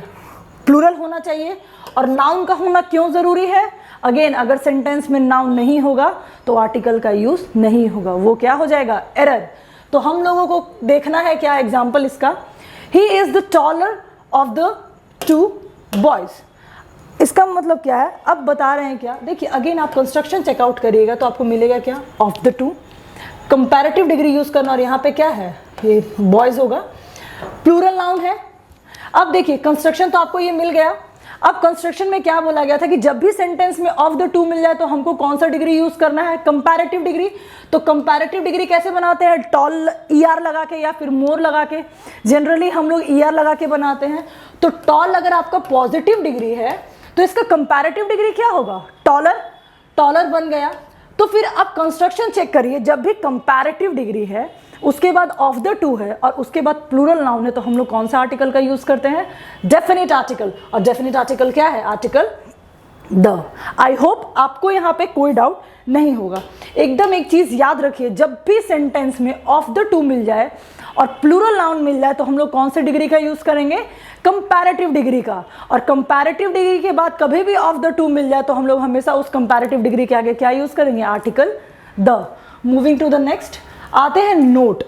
प्लूरल होना चाहिए। और नाउन का होना क्यों जरूरी है, अगेन अगर सेंटेंस में नाउन नहीं होगा तो आर्टिकल का यूज नहीं होगा, वो क्या हो जाएगा, एरर। तो हम लोगों को देखना है क्या एग्जाम्पल इसका, he is the taller of the to boys. इसका मतलब क्या है, अब बता रहे हैं क्या, देखिए अगेन आप कंस्ट्रक्शन चेकआउट करिएगा तो आपको मिलेगा क्या, of the to, comparative degree use करना, और यहाँ पे क्या है, ये बॉयज होगा, प्लूरल नाउन है। अब देखिए कंस्ट्रक्शन तो आपको ये मिल गया। अब कंस्ट्रक्शन में क्या बोला गया था कि जब भी सेंटेंस में ऑफ द टू मिल जाए तो हमको कौन सा डिग्री यूज करना है, कंपैरेटिव डिग्री। तो कंपैरेटिव डिग्री कैसे बनाते हैं, टॉल ER लगा के या फिर मोर लगा के। जनरली हम लोग ER लगा के बनाते हैं। तो टॉल अगर आपका पॉजिटिव डिग्री है तो इसका कंपैरेटिव डिग्री क्या होगा, टॉलर, टॉलर बन गया। तो फिर आप कंस्ट्रक्शन चेक करिए, जब भी कंपैरेटिव डिग्री है उसके बाद ऑफ द टू है और उसके बाद प्लूरल नाउन है तो हम लोग कौन सा आर्टिकल का यूज करते हैं, डेफिनेट आर्टिकल। और डेफिनेट आर्टिकल क्या है, आर्टिकल द। आई होप आपको यहाँ पे कोई डाउट नहीं होगा। एकदम एक चीज याद रखिए, जब भी सेंटेंस में ऑफ द टू मिल जाए और प्लूरल नाउन मिल जाए तो हम लोग कौन से डिग्री का यूज करेंगे, कंपैरेटिव डिग्री का। और कंपैरेटिव डिग्री के बाद कभी भी ऑफ द टू मिल जाए तो हम लोग हमेशा उस कंपैरेटिव डिग्री के आगे क्या यूज करेंगे, article the. Moving to the next आते हैं, नोट।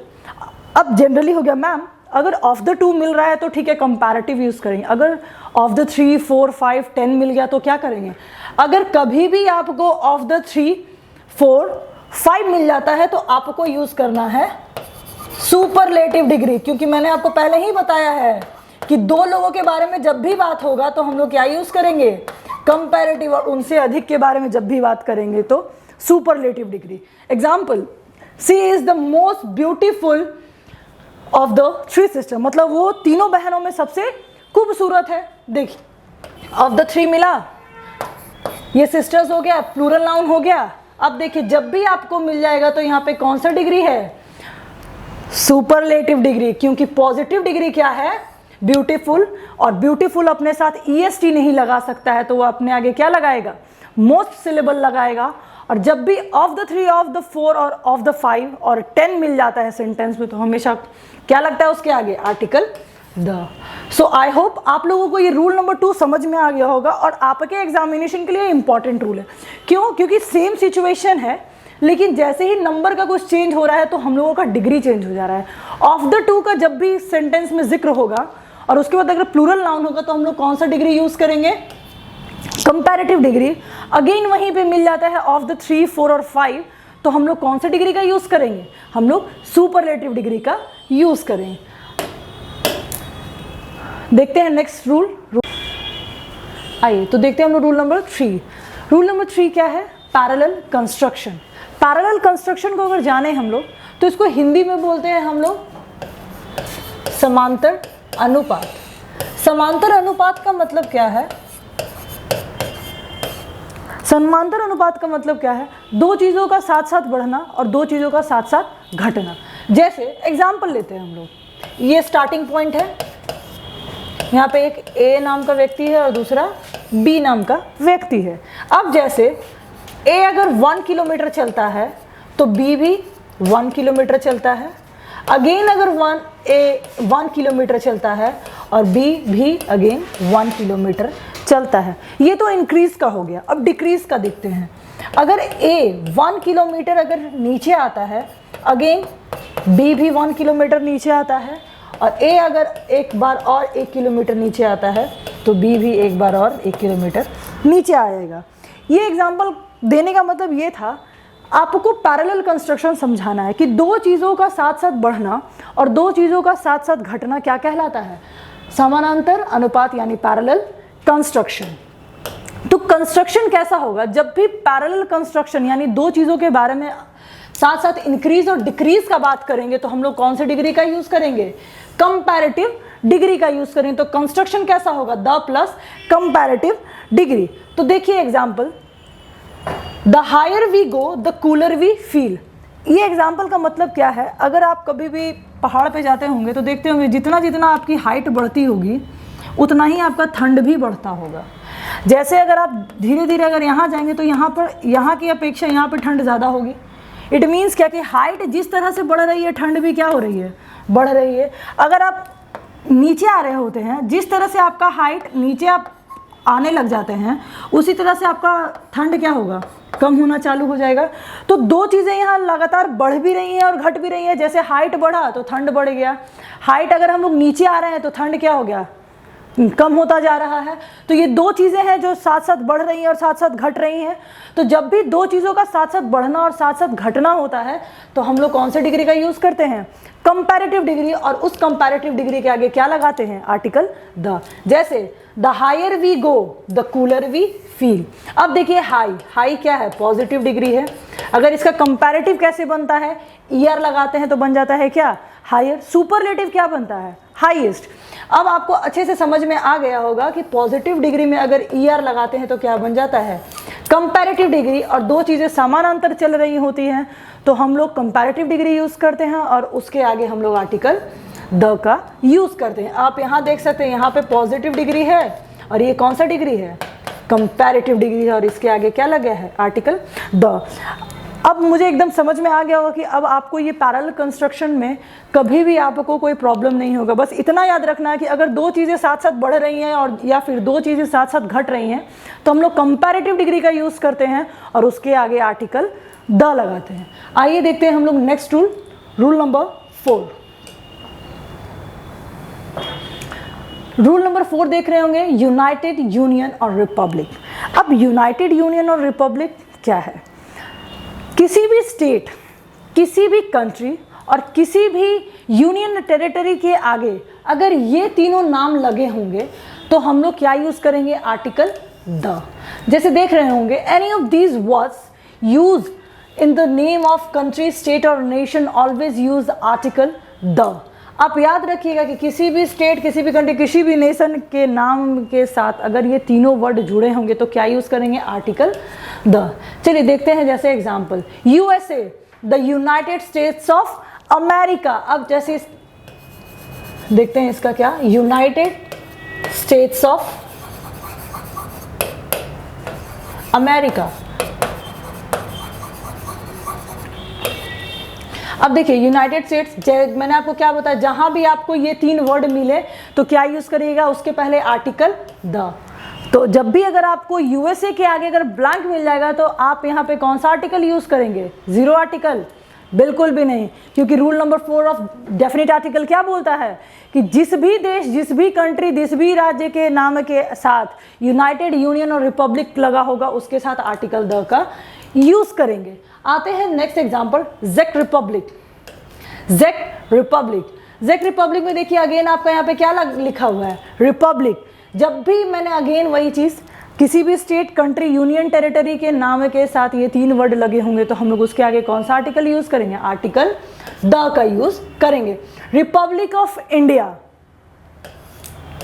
अब जनरली हो गया मैम अगर ऑफ द टू मिल रहा है तो ठीक है कंपैरेटिव यूज करेंगे, अगर ऑफ द 3, 4, 5, 10 मिल गया तो क्या करेंगे। अगर कभी भी आपको ऑफ द 3, 4, 5 मिल जाता है तो आपको यूज करना है सुपरलेटिव डिग्री, क्योंकि मैंने आपको पहले ही बताया है कि दो लोगों के बारे में जब भी बात होगा तो हम लोग क्या यूज करेंगे, कंपैरेटिव, और उनसे अधिक के बारे में जब भी बात करेंगे तो superlative degree. Example, she is the most beautiful of the 3 sister, मतलब वो तीनों बहनों में सबसे खूबसूरत है। देखिए ऑफ द 3 मिला, ये सिस्टर्स हो गया, प्लूरल नाउन हो गया। अब देखिए जब भी आपको मिल जाएगा तो यहाँ पे कौन सा डिग्री है, सुपरलेटिव डिग्री, क्योंकि पॉजिटिव डिग्री क्या है, ब्यूटीफुल, और ब्यूटीफुल अपने साथ EST नहीं लगा सकता है तो वो अपने आगे क्या लगाएगा, मोस्ट सिलेबल लगाएगा। और जब भी ऑफ द 3, ऑफ द 4 और ऑफ द 5 और 10 मिल जाता है सेंटेंस में तो हमेशा क्या लगता है उसके आगे, article the. So I hope आप लोगों को ये रूल नंबर 2 समझ में आ गया होगा और आपके एग्जामिनेशन के लिए इंपॉर्टेंट रूल है। क्यों, क्योंकि सेम सिचुएशन है लेकिन जैसे ही नंबर का कुछ चेंज हो रहा है तो हम लोगों का डिग्री चेंज हो जा रहा है। ऑफ द 2 का जब भी सेंटेंस में जिक्र होगा और उसके बाद अगर प्लूरल नाउन होगा तो हम लोग कौन सा डिग्री यूज करेंगे, कंपैरेटिव डिग्री। अगेन वहीं पे मिल जाता है ऑफ द 3, 4 और 5 तो हम लोग कौन सा डिग्री का यूज करेंगे, हम लोग सुपरलेटिव डिग्री का यूज करेंगे। देखते हैं नेक्स्ट रूल। आइए तो देखते हैं हम लोग रूल नंबर 3। रूल नंबर 3 क्या है? Parallel construction. पैरेलल कंस्ट्रक्शन को अगर जाने हम लोग तो इसको हिंदी में बोलते हैं हम लोग समांतर अनुपात। समांतर अनुपात का मतलब क्या है? समांतर अनुपात का मतलब क्या है? दो चीज़ों का साथ साथ बढ़ना और दो चीज़ों का साथ साथ घटना। जैसे एग्जाम्पल लेते हैं हम लोग, ये स्टार्टिंग पॉइंट है, यहाँ पे एक ए नाम का व्यक्ति है और दूसरा बी नाम का व्यक्ति है। अब जैसे ए अगर 1 किलोमीटर चलता है तो बी भी 1 किलोमीटर चलता है। अगेन अगर 1 किलोमीटर चलता है और बी भी अगेन 1 किलोमीटर चलता है। ये तो इंक्रीज का हो गया। अब डिक्रीज का देखते हैं। अगर ए 1 किलोमीटर अगर नीचे आता है, अगेन बी भी 1 किलोमीटर नीचे आता है, और ए अगर एक बार और 1 किलोमीटर नीचे आता है तो बी भी एक बार और 1 किलोमीटर नीचे आएगा। ये एग्जाम्पल देने का मतलब ये था, आपको पैरेलल कंस्ट्रक्शन समझाना है कि दो चीज़ों का साथ साथ बढ़ना और दो चीज़ों का साथ साथ घटना क्या कहलाता है? समानांतर अनुपात यानी पैरेलल कंस्ट्रक्शन। तो कंस्ट्रक्शन कैसा होगा? जब भी पैरेलल कंस्ट्रक्शन यानी दो चीज़ों के बारे में साथ साथ इंक्रीज और डिक्रीज का बात करेंगे तो हम लोग कौन से डिग्री का यूज़ करेंगे? कंपैरेटिव डिग्री का यूज़ करेंगे। तो कंस्ट्रक्शन कैसा होगा? The plus comparative degree. तो देखिए example, the higher we go the cooler we feel. ये एग्जाम्पल का मतलब क्या है? अगर आप कभी भी पहाड़ पे जाते होंगे तो देखते होंगे जितना जितना आपकी हाइट बढ़ती होगी उतना ही आपका ठंड भी बढ़ता होगा। जैसे अगर आप धीरे धीरे अगर यहाँ जाएंगे तो यहाँ की अपेक्षा यहाँ पे ठंड ज़्यादा होगी। इट मीन्स क्या कि हाइट जिस तरह से बढ़ रही है ठंड भी क्या हो रही है? बढ़ रही है। अगर आप नीचे आ रहे होते हैं, जिस तरह से आपका हाइट नीचे आप आने लग जाते हैं उसी तरह से आपका ठंड क्या होगा? कम होना चालू हो जाएगा। तो दो चीज़ें यहाँ लगातार बढ़ भी रही हैं और घट भी रही हैं। जैसे हाइट बढ़ा तो ठंड बढ़ गया, हाइट अगर हम लोग नीचे आ रहे हैं तो ठंड क्या हो गया? कम होता जा रहा है। तो ये दो चीज़ें हैं जो साथ साथ बढ़ रही हैं और साथ साथ घट रही हैं। तो जब भी दो चीज़ों का साथ साथ बढ़ना और साथ साथ घटना होता है तो हम लोग कौन से डिग्री का यूज़ करते हैं? Comparative degree. और उस कंपैरेटिव डिग्री के आगे क्या लगाते हैं? Article the. जैसे the higher we go the cooler we feel. अब देखिए हाई क्या है? पॉजिटिव डिग्री है। अगर इसका कंपैरेटिव कैसे बनता है? ईयर लगाते हैं तो बन जाता है क्या? हायर। सुपरलेटिव क्या बनता है? हाईएस्ट। अब आपको अच्छे से समझ में आ गया होगा कि पॉजिटिव डिग्री में अगर ईयर लगाते हैं तो क्या बन जाता है? Comparative degree. और दो चीज़ें समानांतर चल रही होती हैं तो हम लोग कंपैरेटिव डिग्री यूज़ करते हैं और उसके आगे हम लोग आर्टिकल द का यूज़ करते हैं। आप यहाँ देख सकते हैं, यहाँ पे पॉजिटिव डिग्री है और ये कौन सा डिग्री है? कंपैरेटिव डिग्री है और इसके आगे क्या लगा है? Article the. अब मुझे एकदम समझ में आ गया होगा कि अब आपको ये पैरेलल कंस्ट्रक्शन में कभी भी आपको कोई प्रॉब्लम नहीं होगा। बस इतना याद रखना है कि अगर दो चीज़ें साथ साथ बढ़ रही हैं और या फिर दो चीज़ें साथ साथ घट रही हैं तो हम लोग कंपैरेटिव डिग्री का यूज़ करते हैं और उसके आगे आर्टिकल द लगाते हैं। आइए देखते हैं हम लोग next rule, rule number 4। Rule number 4 देख रहे होंगे, यूनाइटेड यूनियन और रिपब्लिक। अब यूनाइटेड यूनियन और रिपब्लिक क्या है? किसी भी स्टेट, किसी भी कंट्री और किसी भी यूनियन टेरिटरी के आगे अगर ये तीनों नाम लगे होंगे तो हम लोग क्या यूज़ करेंगे? Article the. जैसे देख रहे होंगे, any of these words use in the name of country, state और nation always use article the. आप याद रखिएगा कि किसी भी स्टेट, किसी भी कंट्री, किसी भी नेशन के नाम के साथ अगर ये तीनों वर्ड जुड़े होंगे तो क्या यूज़ करेंगे? Article the. चलिए देखते हैं, जैसे example USA, the United states of America. अब जैसे देखते हैं इसका क्या? United states of America. अब देखिए यूनाइटेड स्टेट्स, मैंने आपको क्या बताया, जहां भी आपको ये तीन वर्ड मिले तो क्या यूज करिएगा? उसके पहले आर्टिकल द। तो जब भी अगर आपको यूएसए के आगे अगर ब्लैंक मिल जाएगा तो आप यहाँ पे कौन सा आर्टिकल यूज करेंगे? Zero article? बिल्कुल भी नहीं, क्योंकि rule number 4 of definite article क्या बोलता है कि जिस भी देश, जिस भी कंट्री, जिस भी राज्य के नाम के साथ यूनाइटेड यूनियन और रिपब्लिक लगा होगा उसके साथ आर्टिकल द का यूज करेंगे। आते हैं नेक्स्ट एग्जांपल, ज़ेक रिपब्लिक। ज़ेक रिपब्लिक में देखिए अगेन आपका यहाँ पे क्या लिखा हुआ है? रिपब्लिक। जब भी मैंने अगेन वही चीज़ किसी भी स्टेट, कंट्री, यूनियन टेरिटरी के नाम के साथ ये 3 वर्ड लगे होंगे तो हम लोग उसके आगे कौन सा आर्टिकल यूज करेंगे? आर्टिकल द का यूज करेंगे। रिपब्लिक ऑफ इंडिया,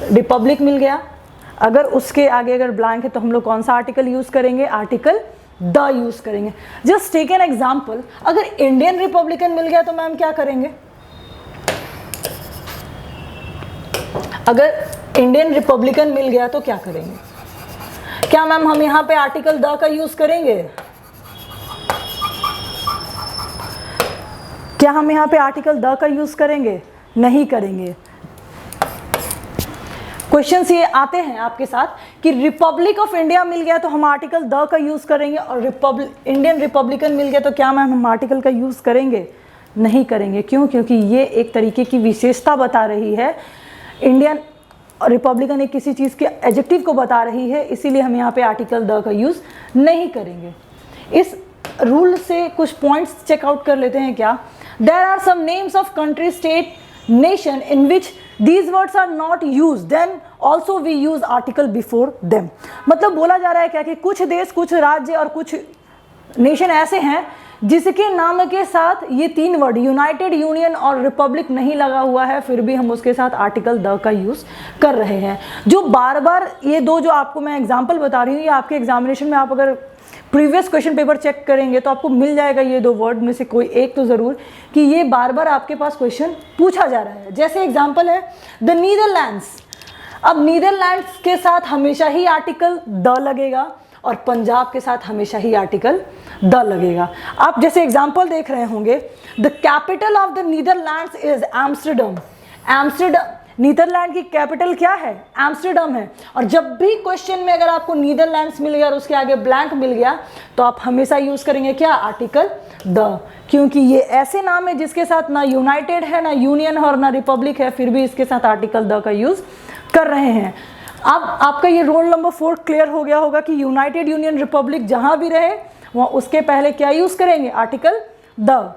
रिपब्लिक मिल गया, अगर उसके आगे अगर ब्लैंक है तो हम लोग कौन सा आर्टिकल यूज करेंगे? आर्टिकल द यूज करेंगे। जस्ट टेक एन एग्जाम्पल, अगर इंडियन रिपब्लिकन मिल गया तो मैम क्या करेंगे? अगर इंडियन रिपब्लिकन मिल गया तो क्या करेंगे? क्या मैम हम यहां पे आर्टिकल द का यूज करेंगे? क्या हम यहां पे आर्टिकल द का यूज करेंगे? नहीं करेंगे। क्वेश्चंस ये आते हैं आपके साथ कि रिपब्लिक ऑफ इंडिया मिल गया तो हम आर्टिकल द का यूज करेंगे, और इंडियन रिपब्लिकन मिल गया तो क्या मैम हम आर्टिकल का यूज करेंगे? नहीं करेंगे। क्यों? क्योंकि ये एक तरीके की विशेषता बता रही है, इंडियन और रिपब्लिकन एक किसी चीज़ के एडजेक्टिव को बता रही है, इसीलिए हम यहाँ पे आर्टिकल द का यूज़ नहीं करेंगे। इस रूल से कुछ पॉइंट्स चेकआउट कर लेते हैं क्या? There are some names of country, state, nation in which these words are not used, then also we use article before them। मतलब बोला जा रहा है क्या कि कुछ देश, कुछ राज्य और कुछ नेशन ऐसे हैं जिसके नाम के साथ ये 3 वर्ड यूनाइटेड, यूनियन और रिपब्लिक नहीं लगा हुआ है, फिर भी हम उसके साथ आर्टिकल द का यूज कर रहे हैं। जो बार बार ये 2 जो आपको मैं एग्जाम्पल बता रही हूँ, ये आपके एग्जामिनेशन में आप अगर प्रीवियस क्वेश्चन पेपर चेक करेंगे तो आपको मिल जाएगा ये 2 वर्ड में से कोई एक तो जरूर, कि ये बार बार आपके पास क्वेश्चन पूछा जा रहा है। जैसे एग्जाम्पल है द नीदरलैंड्स। अब नीदरलैंड्स के साथ हमेशा ही आर्टिकल द लगेगा और पंजाब के साथ हमेशा ही आर्टिकल द लगेगा। आप जैसे एग्जाम्पल देख रहे होंगे, the capital of the Netherlands is Amsterdam. Amsterdam, Netherland की कैपिटल क्या है? एम्स्टरडम है। और जब भी क्वेश्चन में अगर आपको नीदरलैंड्स मिल गया और उसके आगे ब्लैंक मिल गया तो आप हमेशा यूज करेंगे क्या? आर्टिकल द, क्योंकि ये ऐसे नाम है जिसके साथ ना यूनाइटेड है, ना यूनियन और ना रिपब्लिक है, फिर भी इसके साथ आर्टिकल द का यूज कर रहे हैं। अब आपका ये रोल नंबर 4 क्लियर हो गया होगा कि यूनाइटेड, यूनियन, रिपब्लिक जहां भी रहे वहाँ उसके पहले क्या यूज करेंगे? Article the.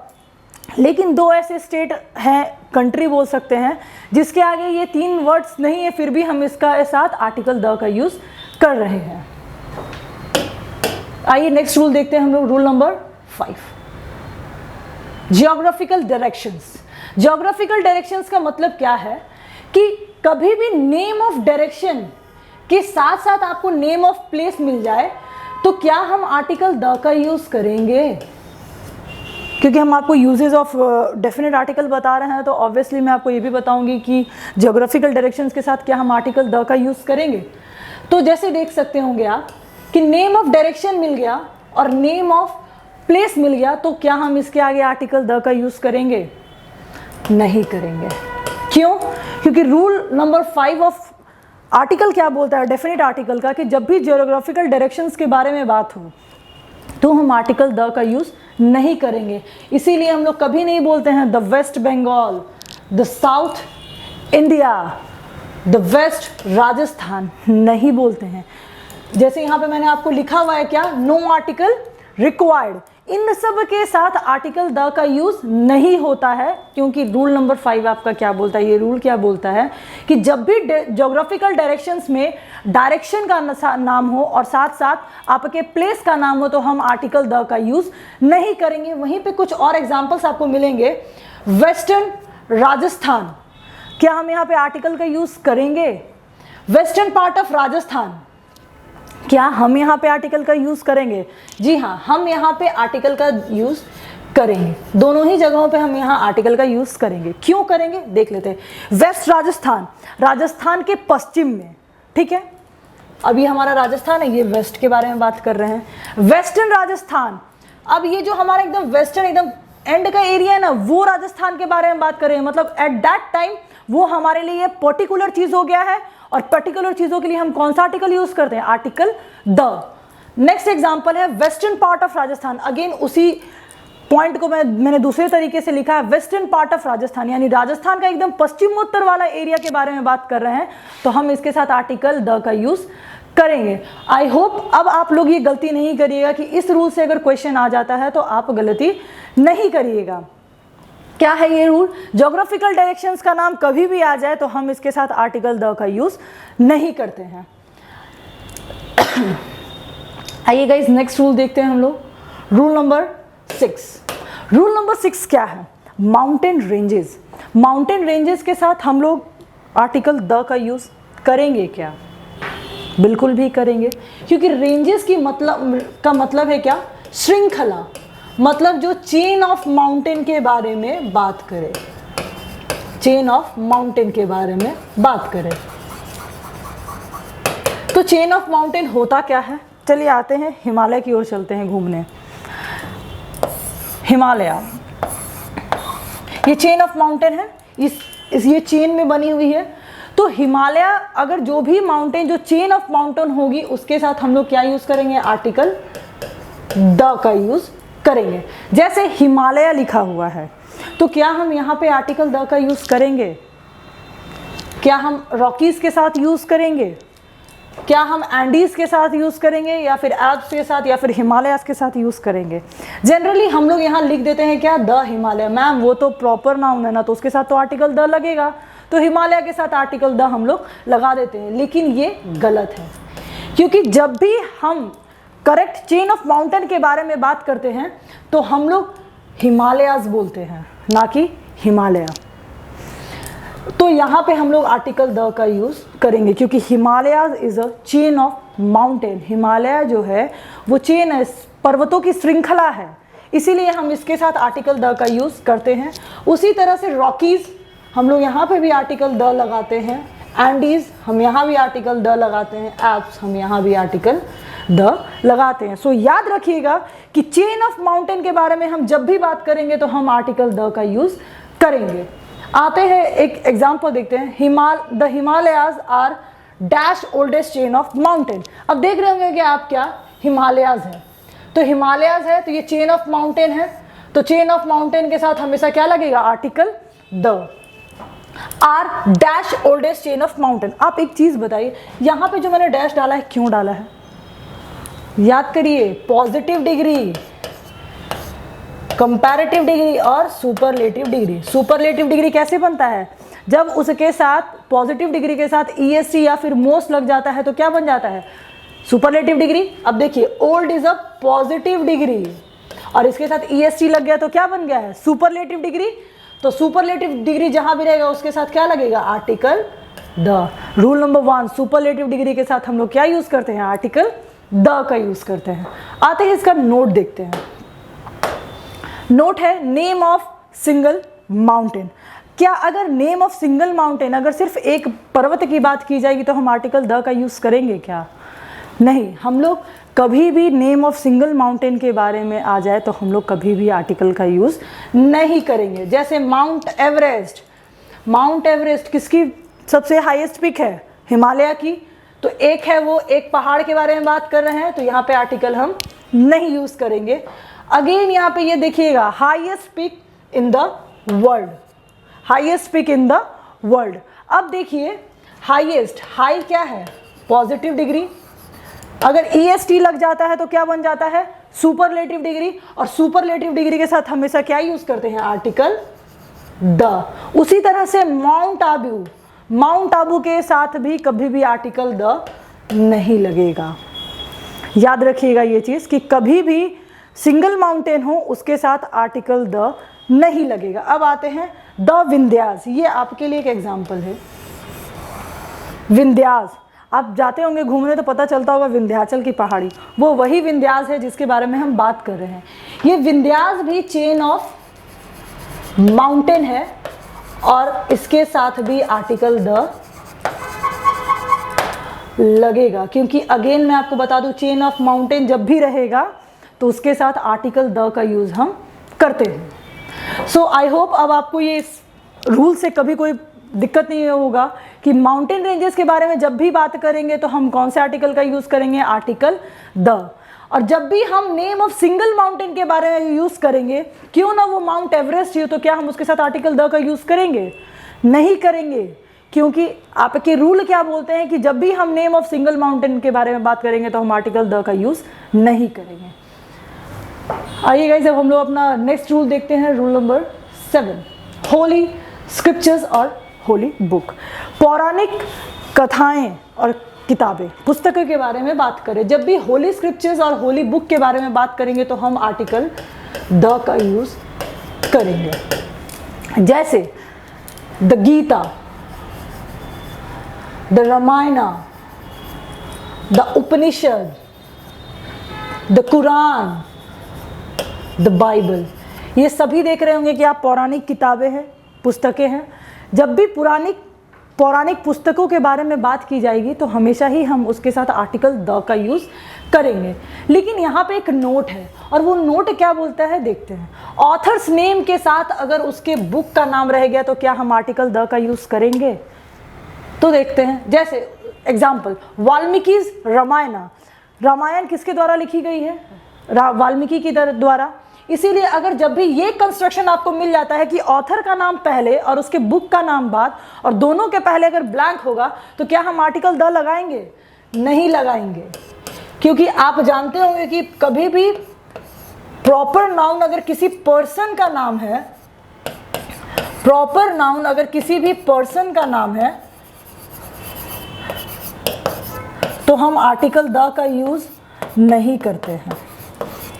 लेकिन 2 ऐसे स्टेट हैं, कंट्री बोल सकते हैं, जिसके आगे ये 3 वर्ड्स नहीं है, फिर भी हम इसका साथ आर्टिकल द का यूज कर रहे हैं। आइए नेक्स्ट रूल देखते हैं हम लोग, rule number 5, geographical directions. Geographical directions का मतलब क्या है कि कभी भी नेम ऑफ डायरेक्शन के साथ साथ आपको नेम ऑफ प्लेस मिल जाए तो क्या हम आर्टिकल द का यूज करेंगे? क्योंकि हम आपको यूजेस ऑफ डेफिनेट आर्टिकल बता रहे हैं तो ऑब्वियसली मैं आपको ये भी बताऊंगी कि ज्योग्राफिकल डायरेक्शंस के साथ क्या हम आर्टिकल द का यूज़ करेंगे। तो जैसे देख सकते होंगे आप कि नेम ऑफ डायरेक्शन मिल गया और नेम ऑफ प्लेस मिल गया, तो क्या हम इसके आगे आर्टिकल द का यूज़ करेंगे? नहीं करेंगे। क्यों? क्योंकि रूल नंबर 5 ऑफ आर्टिकल क्या बोलता है, डेफिनेट आर्टिकल का, कि जब भी ज्योग्राफिकल डायरेक्शंस के बारे में बात हो तो हम आर्टिकल द का यूज़ नहीं करेंगे। इसीलिए हम लोग कभी नहीं बोलते हैं the West Bengal, the South India, the west Rajasthan, नहीं बोलते हैं। जैसे यहाँ पे मैंने आपको लिखा हुआ है क्या, नो आर्टिकल रिक्वायर्ड, इन सब के साथ आर्टिकल द का यूज नहीं होता है, क्योंकि रूल नंबर 5 आपका क्या बोलता है, ये रूल क्या बोलता है कि जब भी ज्योग्राफिकल डायरेक्शंस में डायरेक्शन का नाम हो और साथ साथ आपके प्लेस का नाम हो तो हम आर्टिकल द का यूज नहीं करेंगे। वहीं पे कुछ और एग्जांपल्स आपको मिलेंगे। वेस्टर्न राजस्थान, क्या हम यहाँ पे आर्टिकल का यूज करेंगे? वेस्टर्न पार्ट ऑफ राजस्थान, क्या हम यहाँ पे आर्टिकल का यूज करेंगे? जी हाँ, हम यहाँ पे आर्टिकल का यूज करेंगे। दोनों ही जगहों पे हम यहाँ आर्टिकल का यूज करेंगे। क्यों करेंगे देख लेते हैं। वेस्ट राजस्थान, राजस्थान के पश्चिम में, ठीक है, अभी हमारा राजस्थान है, ये वेस्ट के बारे में बात कर रहे हैं। वेस्टर्न राजस्थान, अब ये जो हमारा एकदम वेस्टर्न एकदम एंड का एरिया है ना, वो राजस्थान के बारे में बात कर रहे हैं। मतलब एट दैट टाइम वो हमारे लिए पर्टिकुलर चीज हो गया है, और पर्टिकुलर चीजों के लिए हम कौन सा आर्टिकल यूज करते हैं? Article the. नेक्स्ट एग्जांपल है western part of Rajasthan. Again उसी पॉइंट को मैंने दूसरे तरीके से लिखा है, वेस्टर्न पार्ट ऑफ राजस्थान, यानी राजस्थान का एकदम पश्चिमोत्तर वाला एरिया के बारे में बात कर रहे हैं, तो हम इसके साथ आर्टिकल द का यूज करेंगे। आई होप अब आप लोग ये गलती नहीं करिएगा कि इस रूल से अगर क्वेश्चन आ जाता है तो आप गलती नहीं करिएगा। क्या है ये रूल? ज्योग्राफिकल डायरेक्शंस का नाम कभी भी आ जाए तो हम इसके साथ आर्टिकल द का यूज नहीं करते हैं। आइए गाइस नेक्स्ट रूल देखते हैं हम लोग। Rule number 6। रूल नंबर 6 क्या है? Mountain ranges. माउंटेन रेंजेस के साथ हम लोग आर्टिकल द का यूज़ करेंगे क्या? बिल्कुल भी करेंगे, क्योंकि रेंजेस की मतलब है क्या? श्रृंखला, मतलब जो चेन ऑफ माउंटेन के बारे में बात करें, चेन ऑफ माउंटेन के बारे में बात करें। तो चेन ऑफ माउंटेन होता क्या है? चलिए आते हैं हिमालय की ओर चलते हैं घूमने। हिमालय ये चेन ऑफ माउंटेन है, इस ये चेन में बनी हुई है। तो हिमालय, अगर जो भी माउंटेन जो चेन ऑफ माउंटेन होगी उसके साथ हम लोग क्या यूज करेंगे? आर्टिकल द का यूज करेंगे। जैसे हिमालय लिखा हुआ है तो क्या हम यहाँ पे आर्टिकल द का यूज करेंगे? क्या हम रॉकीज के साथ यूज करेंगे? क्या हम एंडीज के साथ यूज करेंगे, या फिर एल्प्स के साथ, या फिर हिमालयास के साथ यूज करेंगे? जनरली हम लोग यहाँ लिख देते हैं क्या? द हिमालय। मैम वो तो प्रॉपर नाउन है ना, तो उसके साथ तो आर्टिकल द लगेगा, तो हिमालय के साथ आर्टिकल द हम लोग लगा देते हैं। लेकिन ये गलत है, क्योंकि जब भी हम करेक्ट चेन ऑफ माउंटेन के बारे में बात करते हैं तो हम लोग हिमालयास बोलते हैं, ना कि हिमालय। तो यहाँ पे हम लोग आर्टिकल द का यूज करेंगे, क्योंकि Himalayas is a chain of mountain. Himalaya जो है वो चेन है, पर्वतों की श्रृंखला है, इसीलिए हम इसके साथ आर्टिकल द का यूज करते हैं। उसी तरह से रॉकीज हम लोग यहाँ पे भी आर्टिकल द लगाते हैं, एंडीज हम यहाँ भी आर्टिकल द लगाते हैं, एल्प्स हम यहाँ भी आर्टिकल द लगाते हैं। सो याद रखिएगा कि चेन ऑफ माउंटेन के बारे में हम जब भी बात करेंगे तो हम आर्टिकल द का यूज करेंगे। आते हैं एक एग्जाम्पल देखते हैं। The Himalayas are dash oldest chain of mountain. अब देख रहे होंगे कि आप क्या हिमालयाज है, तो हिमालयाज है तो ये चेन ऑफ माउंटेन है, तो चेन ऑफ माउंटेन के साथ हमेशा क्या लगेगा? Article the. Are dash oldest chain of mountain. आप एक चीज बताइए, यहाँ पे जो मैंने डैश डाला है क्यों डाला है? याद करिए, पॉजिटिव डिग्री, कंपैरेटिव डिग्री और सुपरलेटिव डिग्री। सुपरलेटिव डिग्री कैसे बनता है? जब उसके साथ पॉजिटिव डिग्री के साथ ईएसटी या फिर मोस्ट लग जाता है तो क्या बन जाता है? Superlative degree. अब देखिए, old is a positive degree और इसके साथ ईएसटी लग गया तो क्या बन गया है? Superlative degree. तो सुपरलेटिव डिग्री जहां भी रहेगा उसके साथ क्या लगेगा? Article the. Rule number 1, superlative degree के साथ हम लोग क्या यूज करते हैं? आर्टिकल द का यूज करते हैं। आते हैं इसका नोट देखते हैं। नोट है नेम ऑफ सिंगल माउंटेन। क्या अगर नेम ऑफ सिंगल माउंटेन, अगर सिर्फ एक पर्वत की बात की जाएगी तो हम आर्टिकल द का यूज करेंगे क्या? नहीं, हम लोग कभी भी नेम ऑफ सिंगल माउंटेन के बारे में आ जाए तो हम लोग कभी भी आर्टिकल का यूज नहीं करेंगे। जैसे माउंट एवरेस्ट, माउंट एवरेस्ट किसकी सबसे हाईएस्ट पिक है? हिमालय की। तो एक है, वो एक पहाड़ के बारे में बात कर रहे हैं, तो यहाँ पे आर्टिकल हम नहीं यूज करेंगे। अगेन यहाँ पे ये देखिएगा, highest peak in the world, highest peak in the world. अब देखिए हाईएस्ट, हाई क्या है? Positive degree. अगर ईएसटी लग जाता है तो क्या बन जाता है? Superlative degree. और सुपरलेटिव डिग्री के साथ हमेशा क्या यूज करते हैं? Article the. उसी तरह से माउंट आबू, माउंट आबू के साथ भी कभी भी आर्टिकल द नहीं लगेगा। याद रखिएगा ये चीज कि कभी भी सिंगल माउंटेन हो उसके साथ आर्टिकल द नहीं लगेगा। अब आते हैं द विंध्यास। ये आपके लिए एक एग्जाम्पल है। विंध्यास, आप जाते होंगे घूमने तो पता चलता होगा विंध्याचल की पहाड़ी, वो वही विंध्यास है जिसके बारे में हम बात कर रहे हैं। ये विंध्यास भी चेन ऑफ माउंटेन है और इसके साथ भी आर्टिकल द लगेगा, क्योंकि अगेन मैं आपको बता दूं, चेन ऑफ माउंटेन जब भी रहेगा तो उसके साथ आर्टिकल द का यूज हम करते हैं। सो आई होप अब आपको ये रूल से कभी कोई दिक्कत नहीं होगा कि माउंटेन रेंजेस के बारे में जब भी बात करेंगे तो हम कौन से आर्टिकल का यूज करेंगे? Article the. और जब भी हम नेम ऑफ सिंगल माउंटेन के बारे में यूज करेंगे, क्यों ना वो माउंट एवरेस्ट ही हो, तो क्या हम उसके साथ आर्टिकल द का यूज करेंगे? नहीं करेंगे, क्योंकि आपके रूल क्या बोलते हैं कि जब भी हम नेम ऑफ सिंगल माउंटेन के बारे में बात करेंगे तो हम आर्टिकल द का यूज नहीं करेंगे। आइए गाइस, अब हम लोग अपना नेक्स्ट रूल देखते हैं। रूल नंबर 7, होली स्क्रिप्चर्स और होली बुक। पौराणिक कथाएं और किताबें, पुस्तकों के बारे में बात करें, जब भी होली स्क्रिप्चर्स और होली बुक के बारे में बात करेंगे तो हम आर्टिकल द का यूज करेंगे। जैसे the Gita, the Ramayana, the Upanishad, the Quran, the Bible, ये सभी देख रहे होंगे कि आप पौराणिक किताबें हैं, पुस्तकें हैं। जब भी पौराणिक पुस्तकों के बारे में बात की जाएगी तो हमेशा ही हम उसके साथ आर्टिकल द का यूज़ करेंगे। लेकिन यहाँ पे एक नोट है, और वो नोट क्या बोलता है देखते हैं। ऑथर्स नेम के साथ अगर उसके बुक का नाम रह गया तो क्या हम आर्टिकल द का यूज़ करेंगे? तो देखते हैं। जैसे एग्जाम्पल, वाल्मीकि रामायण, रामायण किसके द्वारा लिखी गई है? वाल्मीकि के द्वारा। इसीलिए अगर जब भी ये कंस्ट्रक्शन आपको मिल जाता है कि ऑथर का नाम पहले और उसके बुक का नाम बाद, और दोनों के पहले अगर ब्लैंक होगा, तो क्या हम आर्टिकल द लगाएंगे? नहीं लगाएंगे, क्योंकि आप जानते होंगे कि कभी भी प्रॉपर नाउन अगर किसी पर्सन का नाम है, प्रॉपर नाउन अगर किसी भी पर्सन का नाम है, तो हम आर्टिकल द का यूज नहीं करते हैं।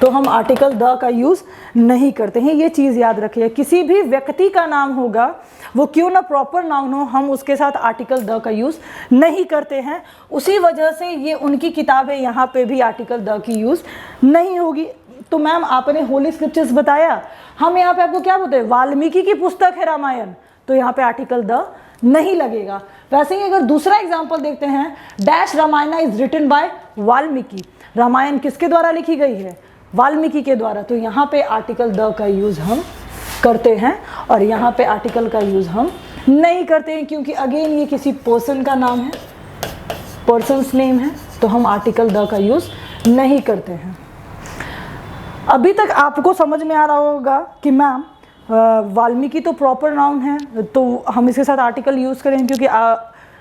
तो हम आर्टिकल द का यूज नहीं करते हैं, ये चीज़ याद रखिए। किसी भी व्यक्ति का नाम होगा, वो क्यों ना प्रॉपर नाउन हो, हम उसके साथ आर्टिकल द का यूज नहीं करते हैं। उसी वजह से ये उनकी किताब है, यहाँ पे भी आर्टिकल द की यूज नहीं होगी। तो मैम आपने होली स्क्रिप्चर्स बताया, हम यहाँ पे आपको क्या बोलते हैं? वाल्मीकि की पुस्तक है रामायण, तो यहाँ पे आर्टिकल द नहीं लगेगा। वैसे ही अगर दूसरा एग्जाम्पल देखते हैं, dash Ramayana is written by Valmiki, Ramayana किसके द्वारा लिखी गई है? वाल्मीकि के द्वारा, तो यहाँ पे आर्टिकल द का यूज़ हम करते हैं, और यहाँ पे आर्टिकल का यूज़ हम नहीं करते हैं, क्योंकि अगेन ये किसी पर्सन का नाम है, पर्सन्स नेम है, तो हम आर्टिकल द का यूज़ नहीं करते हैं। अभी तक आपको समझ में आ रहा होगा कि मैम वाल्मीकि तो प्रॉपर नाउन है, तो हम इसके साथ आर्टिकल यूज़ करें, क्योंकि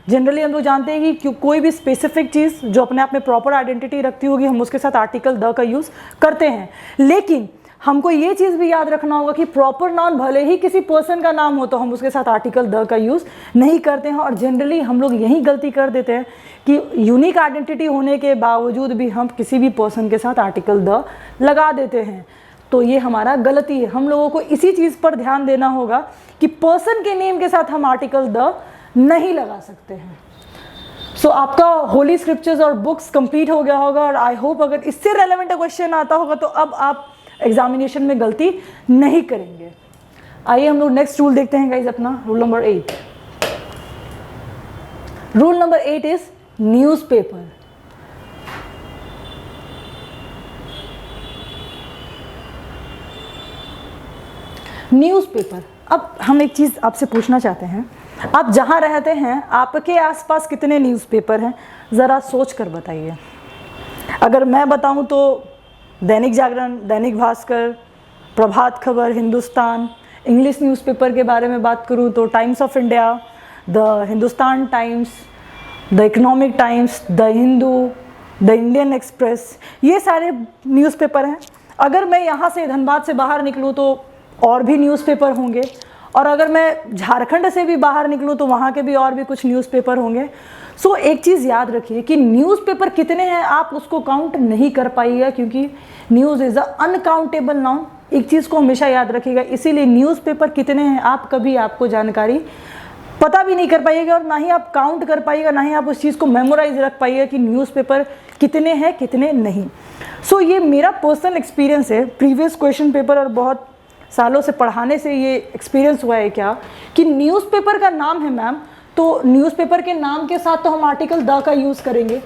जनरली हम लोग जानते हैं कि कोई भी स्पेसिफिक चीज़ जो अपने आप में प्रॉपर आइडेंटिटी रखती होगी, हम उसके साथ आर्टिकल द का यूज़ करते हैं। लेकिन हमको ये चीज़ भी याद रखना होगा कि प्रॉपर नाउन भले ही किसी पर्सन का नाम हो, तो हम उसके साथ आर्टिकल द का यूज़ नहीं करते हैं। और जनरली हम लोग यही गलती कर देते हैं कि यूनिक आइडेंटिटी होने के बावजूद भी हम किसी भी पर्सन के साथ आर्टिकल द लगा देते हैं, तो ये हमारा गलती है। हम लोगों को इसी चीज़ पर ध्यान देना होगा कि पर्सन के नेम के साथ हम आर्टिकल द नहीं लगा सकते हैं। सो आपका होली स्क्रिप्चर्स और बुक्स कंप्लीट हो गया होगा, और आई होप अगर इससे रेलेवेंट क्वेश्चन आता होगा तो अब आप एग्जामिनेशन में गलती नहीं करेंगे। आइए हम लोग नेक्स्ट रूल देखते हैं गाइस, अपना rule number 8। Rule number 8 is newspaper. Newspaper, अब हम एक चीज़ आपसे पूछना चाहते हैं, आप जहाँ रहते हैं आपके आसपास कितने न्यूज़पेपर हैं? ज़रा सोच कर बताइए। अगर मैं बताऊँ तो दैनिक जागरण, दैनिक भास्कर, प्रभात खबर, हिंदुस्तान। इंग्लिश न्यूज़पेपर के बारे में बात करूँ तो times of India, the Hindustan Times, the Economic times, the Hindu, the Indian express, ये सारे न्यूज़पेपर हैं। अगर मैं यहाँ से धनबाद से बाहर निकलूँ तो और भी न्यूज़पेपर होंगे, और अगर मैं झारखंड से भी बाहर निकलूँ तो वहाँ के भी और भी कुछ न्यूज़पेपर होंगे। सो एक चीज़ याद रखिए कि न्यूज़पेपर कितने हैं आप उसको काउंट नहीं कर पाइएगा, क्योंकि news is a uncountable noun. एक चीज़ को हमेशा याद रखिएगा, इसीलिए न्यूज़पेपर कितने हैं आप कभी आपको जानकारी पता भी नहीं कर पाइएगा, और ना ही आप काउंट कर पाइएगा, ना ही आप उस चीज़ को मेमोराइज रख पाइएगा कि न्यूज़पेपर कितने हैं कितने नहीं। सो ये मेरा पर्सनल एक्सपीरियंस है, प्रीवियस क्वेश्चन पेपर और बहुत सालों से पढ़ाने से ये एक्सपीरियंस हुआ है क्या कि न्यूज़पेपर का नाम है मैम, तो न्यूज़पेपर के नाम के साथ तो हम आर्टिकल द का यूज़ करेंगे।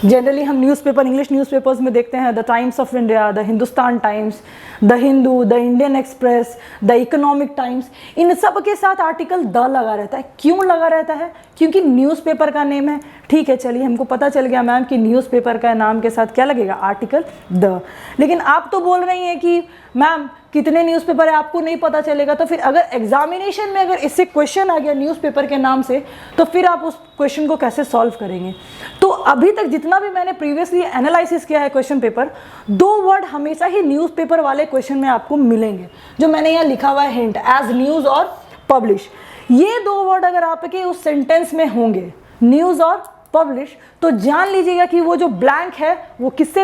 जनरली हम न्यूज़पेपर, इंग्लिश न्यूज़पेपर्स में देखते हैं the Times of India, the Hindustan Times, the Hindu, the Indian Express, the Economic Times, इन सब के साथ आर्टिकल द लगा रहता है। क्यों लगा रहता है? क्योंकि न्यूज़पेपर का नेम है। ठीक है, चलिए हमको पता चल गया मैम कि न्यूज़पेपर का नाम के साथ क्या लगेगा? Article the. लेकिन आप तो बोल रही हैं कि मैम कितने न्यूज़पेपर है आपको नहीं पता चलेगा, तो फिर अगर एग्जामिनेशन में अगर इससे क्वेश्चन आ गया न्यूज़पेपर के नाम से, तो फिर आप उस क्वेश्चन को कैसे सॉल्व करेंगे? तो अभी तक जितना भी मैंने प्रीवियसली एनालिसिस किया है क्वेश्चन पेपर, 2 वर्ड हमेशा ही न्यूज़पेपर वाले क्वेश्चन में आपको मिलेंगे, जो मैंने यहाँ लिखा हुआ है हिंट, एज न्यूज़ और पब्लिश। ये 2 वर्ड अगर आपके उस सेंटेंस में होंगे, न्यूज़ और पब्लिश, तो जान लीजिएगा कि वो जो ब्लैंक है वो किससे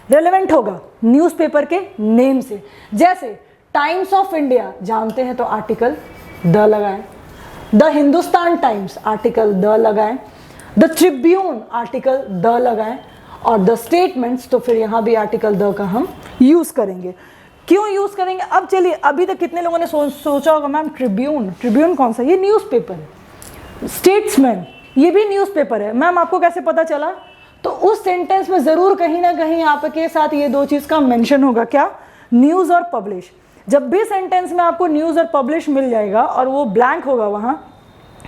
रेलेवेंट होगा, न्यूज़पेपर के नेम से। जैसे टाइम्स ऑफ इंडिया जानते हैं तो आर्टिकल द लगाएं, the Hindustan times article the लगाएं, द ट्रिब्यून आर्टिकल द लगाएं, और द स्टेटमेंट्स तो फिर यहाँ भी आर्टिकल द का हम यूज़ करेंगे। क्यों यूज़ करेंगे? अब चलिए, अभी तक कितने लोगों ने सोचा होगा मैम ट्रिब्यून कौन सा? ये न्यूज़पेपर है। स्टेट्समैन ये भी न्यूज़पेपर है। मैम आपको कैसे पता चला? तो उस सेंटेंस में ज़रूर कहीं ना कहीं आपके साथ ये दो चीज़ का मेंशन होगा, क्या? न्यूज़ और पब्लिश। जब भी सेंटेंस में आपको न्यूज़ और पब्लिश मिल जाएगा और वो ब्लैंक होगा वहाँ,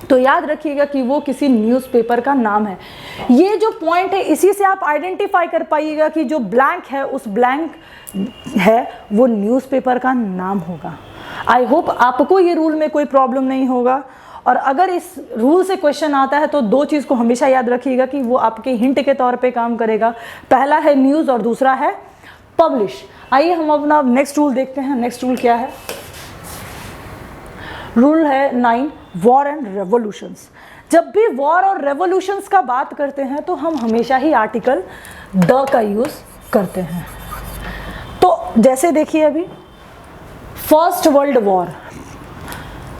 तो याद रखिएगा कि वो किसी न्यूज़पेपर का नाम है। ये जो पॉइंट है इसी से आप आइडेंटिफाई कर पाइएगा कि जो ब्लैंक है उस ब्लैंक है वो न्यूज़पेपर का नाम होगा। आई होप आपको ये रूल में कोई प्रॉब्लम नहीं होगा। और अगर इस रूल से क्वेश्चन आता है तो दो चीज़ को हमेशा याद रखिएगा कि वो आपके हिंट के तौर पे काम करेगा। पहला है न्यूज़ और दूसरा है पब्लिश। आइए हम अपना नेक्स्ट रूल देखते हैं। नेक्स्ट रूल क्या है? रूल है 9, वॉर एंड रेवोल्यूशंस। जब भी वॉर और रेवोल्यूशंस का बात करते हैं तो हम हमेशा ही आर्टिकल द का यूज़ करते हैं। तो जैसे देखिए अभी फर्स्ट वर्ल्ड वॉर,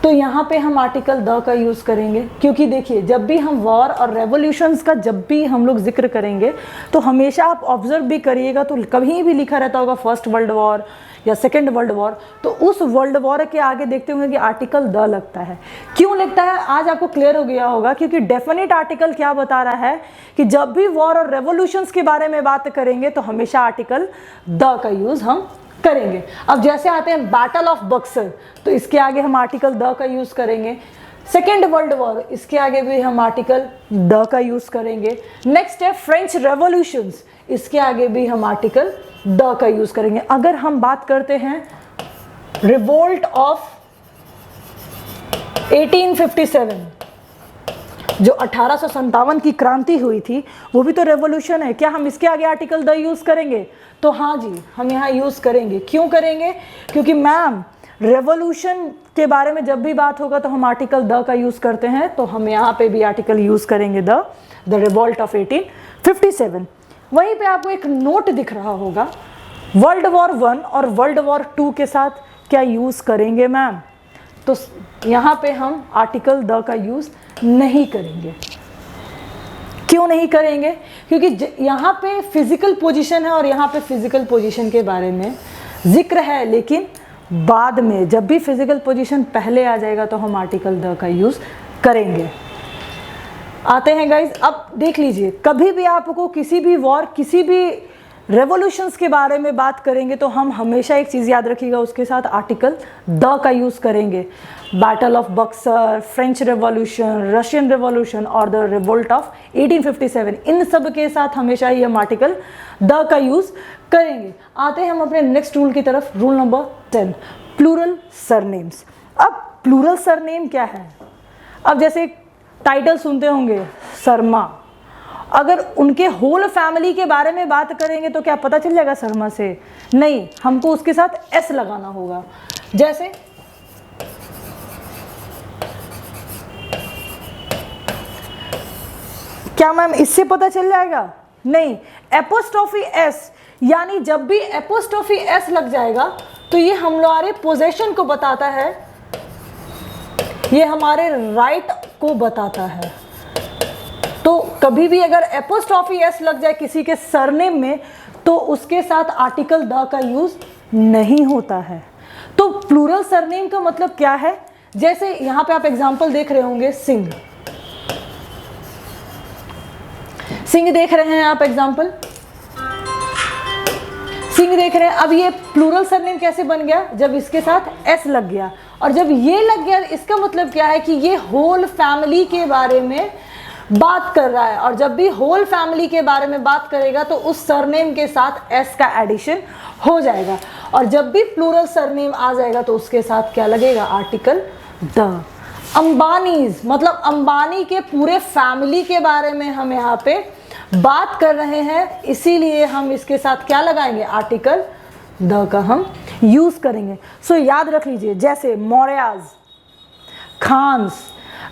तो यहाँ पे हम आर्टिकल द का यूज़ करेंगे, क्योंकि देखिए जब भी हम वॉर और रेवोल्यूशंस का जब भी हम लोग जिक्र करेंगे तो हमेशा आप ऑब्जर्व भी करिएगा तो कभी भी लिखा रहता होगा फर्स्ट वर्ल्ड वॉर या सेकेंड वर्ल्ड वॉर, तो उस वर्ल्ड वॉर के आगे देखते होंगे कि आर्टिकल द लगता है। क्यों लगता है आज आपको क्लियर हो गया होगा, क्योंकि डेफिनेट आर्टिकल क्या बता रहा है कि जब भी वॉर और रेवोल्यूशंस के बारे में बात करेंगे तो हमेशा आर्टिकल द का यूज़ हम करेंगे। अब जैसे आते हैं बैटल ऑफ बक्सर, तो इसके आगे हम आर्टिकल द का यूज़ करेंगे। सेकेंड वर्ल्ड वॉर, इसके आगे भी हम आर्टिकल द का यूज़ करेंगे। नेक्स्ट है फ्रेंच रेवोल्यूशंस, इसके आगे भी हम आर्टिकल द का यूज़ करेंगे। अगर हम बात करते हैं रिवोल्ट ऑफ 1857, जो 1857 की क्रांति हुई थी, वो भी तो रेवोल्यूशन है। क्या हम इसके आगे आर्टिकल द यूज़ करेंगे? तो हाँ जी, हम यहाँ यूज़ करेंगे। क्यों करेंगे? क्योंकि मैम रेवोल्यूशन के बारे में जब भी बात होगा तो हम आर्टिकल द का यूज़ करते हैं, तो हम यहाँ पे भी आर्टिकल यूज़ करेंगे द रिवोल्ट ऑफ 1857। वहीं पे आपको एक नोट दिख रहा होगा, वर्ल्ड वॉर 1 और वर्ल्ड वॉर 2 के साथ क्या यूज़ करेंगे मैम? तो यहाँ पे हम आर्टिकल द का यूज़ नहीं करेंगे। क्यों नहीं करेंगे? क्योंकि यहाँ पे फिजिकल पोजीशन है और यहाँ पे फिजिकल पोजीशन के बारे में जिक्र है, लेकिन बाद में जब भी फिजिकल पोजीशन पहले आ जाएगा तो हम आर्टिकल द का यूज़ करेंगे। आते हैं गाइज, अब देख लीजिए, कभी भी आपको किसी भी वॉर, किसी भी रेवोल्यूशंस के बारे में बात करेंगे तो हम हमेशा एक चीज़ याद रखिएगा, उसके साथ आर्टिकल द का यूज़ करेंगे। Battle of Buxar, French revolution, Russian revolution और द रिवोल्ट ऑफ 1857, इन सब के साथ हमेशा ही हम आर्टिकल द का यूज़ करेंगे। आते हैं हम अपने नेक्स्ट रूल की तरफ, रूल नंबर 10, प्लूरल सरनेम्स। अब प्लूरल सरनेम क्या है? अब जैसे टाइटल सुनते होंगे शर्मा, अगर उनके होल फैमिली के बारे में बात करेंगे तो क्या पता चल जाएगा शर्मा से? नहीं, हमको उसके साथ एस लगाना होगा। जैसे क्या मैम इससे पता चल जाएगा? नहीं, एपोस्ट्रोफी एस, यानी जब भी एपोस्ट्रोफी एस लग जाएगा तो ये हमारे पोजेशन को बताता है, ये हमारे राइट को बताता है। तो कभी भी अगर एपोस्ट्रोफी एस लग जाए किसी के सरनेम में तो उसके साथ आर्टिकल द का यूज़ नहीं होता है। तो प्लूरल सरनेम का मतलब क्या है? जैसे यहाँ पे आप एग्जांपल देख रहे होंगे, सिंह, सिंह देख रहे हैं आप, एग्जांपल सिंह देख रहे हैं। अब ये प्लूरल सरनेम कैसे बन गया? जब इसके साथ एस लग गया, और जब ये लग गया इसका मतलब क्या है कि ये होल फैमिली के बारे में बात कर रहा है, और जब भी होल फैमिली के बारे में बात करेगा तो उस सरनेम के साथ एस का एडिशन हो जाएगा, और जब भी प्लूरल सरनेम आ जाएगा तो उसके साथ क्या लगेगा? Article the. अंबानीज मतलब अंबानी के पूरे फैमिली के बारे में हम यहाँ पे बात कर रहे हैं, इसीलिए हम इसके साथ क्या लगाएंगे? आर्टिकल द का हम यूज़ करेंगे। सो याद रख लीजिए, जैसे मौर्याज, खान्स,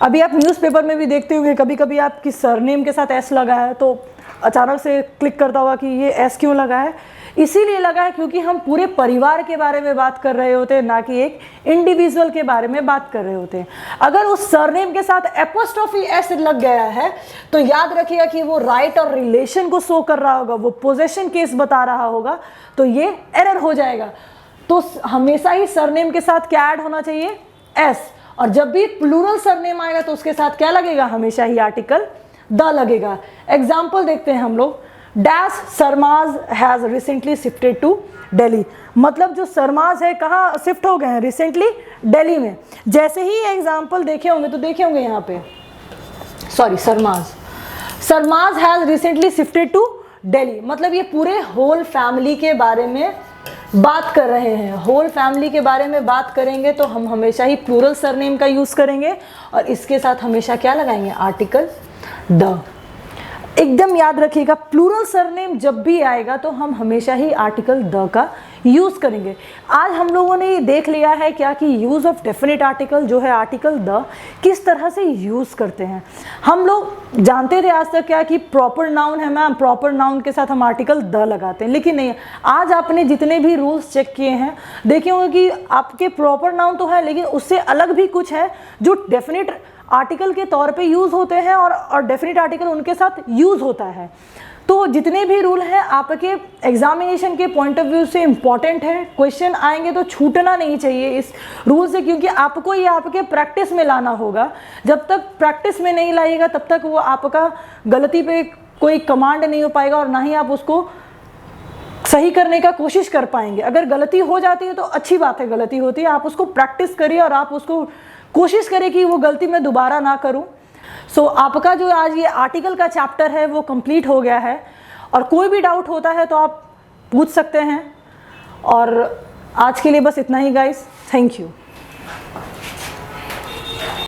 अभी आप न्यूज़पेपर में भी देखते होंगे, कभी कभी आपकी सरनेम के साथ एस लगा है तो अचानक से क्लिक करता होगा कि ये एस क्यों लगा है। इसीलिए लगा है क्योंकि हम पूरे परिवार के बारे में बात कर रहे होते हैं, ना कि एक इंडिविजुअल के बारे में बात कर रहे होते हैं। अगर उस सरनेम के साथ एपोस्ट्रोफी एस लग गया है तो याद रखिएगा कि वो राइट और रिलेशन को शो कर रहा होगा, वो पोजेशन केस बता रहा होगा, तो ये एरर हो जाएगा। तो हमेशा ही सरनेम के साथ क्या ऐड होना चाहिए, एस। और जब भी प्लूरल सरनेम आएगा तो उसके साथ क्या लगेगा, हमेशा ही आर्टिकल द लगेगा। एग्जाम्पल देखते हैं हम लोग, डैश सरमाज has recently shifted to Delhi. मतलब जो सरमाज है कहाँ शिफ्ट हो गए हैं, रिसेंटली दिल्ली में। जैसे ही एग्जाम्पल देखे होंगे तो देखे होंगे यहाँ पे, सॉरी सरमाज has recently shifted to Delhi, मतलब ये पूरे होल फैमिली के बारे में बात कर रहे हैं। होल फैमिली के बारे में बात करेंगे तो हम हमेशा ही प्लूरल सरनेम का यूज करेंगे और इसके साथ हमेशा क्या लगाएंगे, आर्टिकल द। एकदम याद रखिएगा, प्लूरल सरनेम जब भी आएगा तो हम हमेशा ही आर्टिकल द का यूज करेंगे। आज हम लोगों ने देख लिया है क्या कि यूज ऑफ डेफिनेट आर्टिकल जो है आर्टिकल द किस तरह से यूज करते हैं। हम लोग जानते थे आज तक क्या कि प्रॉपर नाउन है मैम, प्रॉपर नाउन के साथ हम आर्टिकल द लगाते हैं, लेकिन नहीं, आज आपने जितने भी रूल्स चेक किए हैं देखे होंगे कि आपके प्रॉपर नाउन तो है लेकिन उससे अलग भी कुछ है जो डेफिनेट आर्टिकल के तौर पे यूज़ होते हैं और डेफिनेट आर्टिकल उनके साथ यूज़ होता है। तो जितने भी रूल हैं आपके एग्जामिनेशन के पॉइंट ऑफ व्यू से इम्पॉर्टेंट है, क्वेश्चन आएंगे तो छूटना नहीं चाहिए इस रूल से, क्योंकि आपको ये आपके प्रैक्टिस में लाना होगा। जब तक प्रैक्टिस में नहीं लाइएगा तब तक वो आपका गलती पे कोई कमांड नहीं हो पाएगा और ना ही आप उसको सही करने का कोशिश कर पाएंगे। अगर गलती हो जाती है तो अच्छी बात है, गलती होती है, आप उसको प्रैक्टिस करिए और आप उसको कोशिश करें कि वो गलती मैं दोबारा ना करूं। सो आपका जो आज ये आर्टिकल का चैप्टर है वो कंप्लीट हो गया है और कोई भी डाउट होता है तो आप पूछ सकते हैं। और आज के लिए बस इतना ही गाइस, थैंक यू।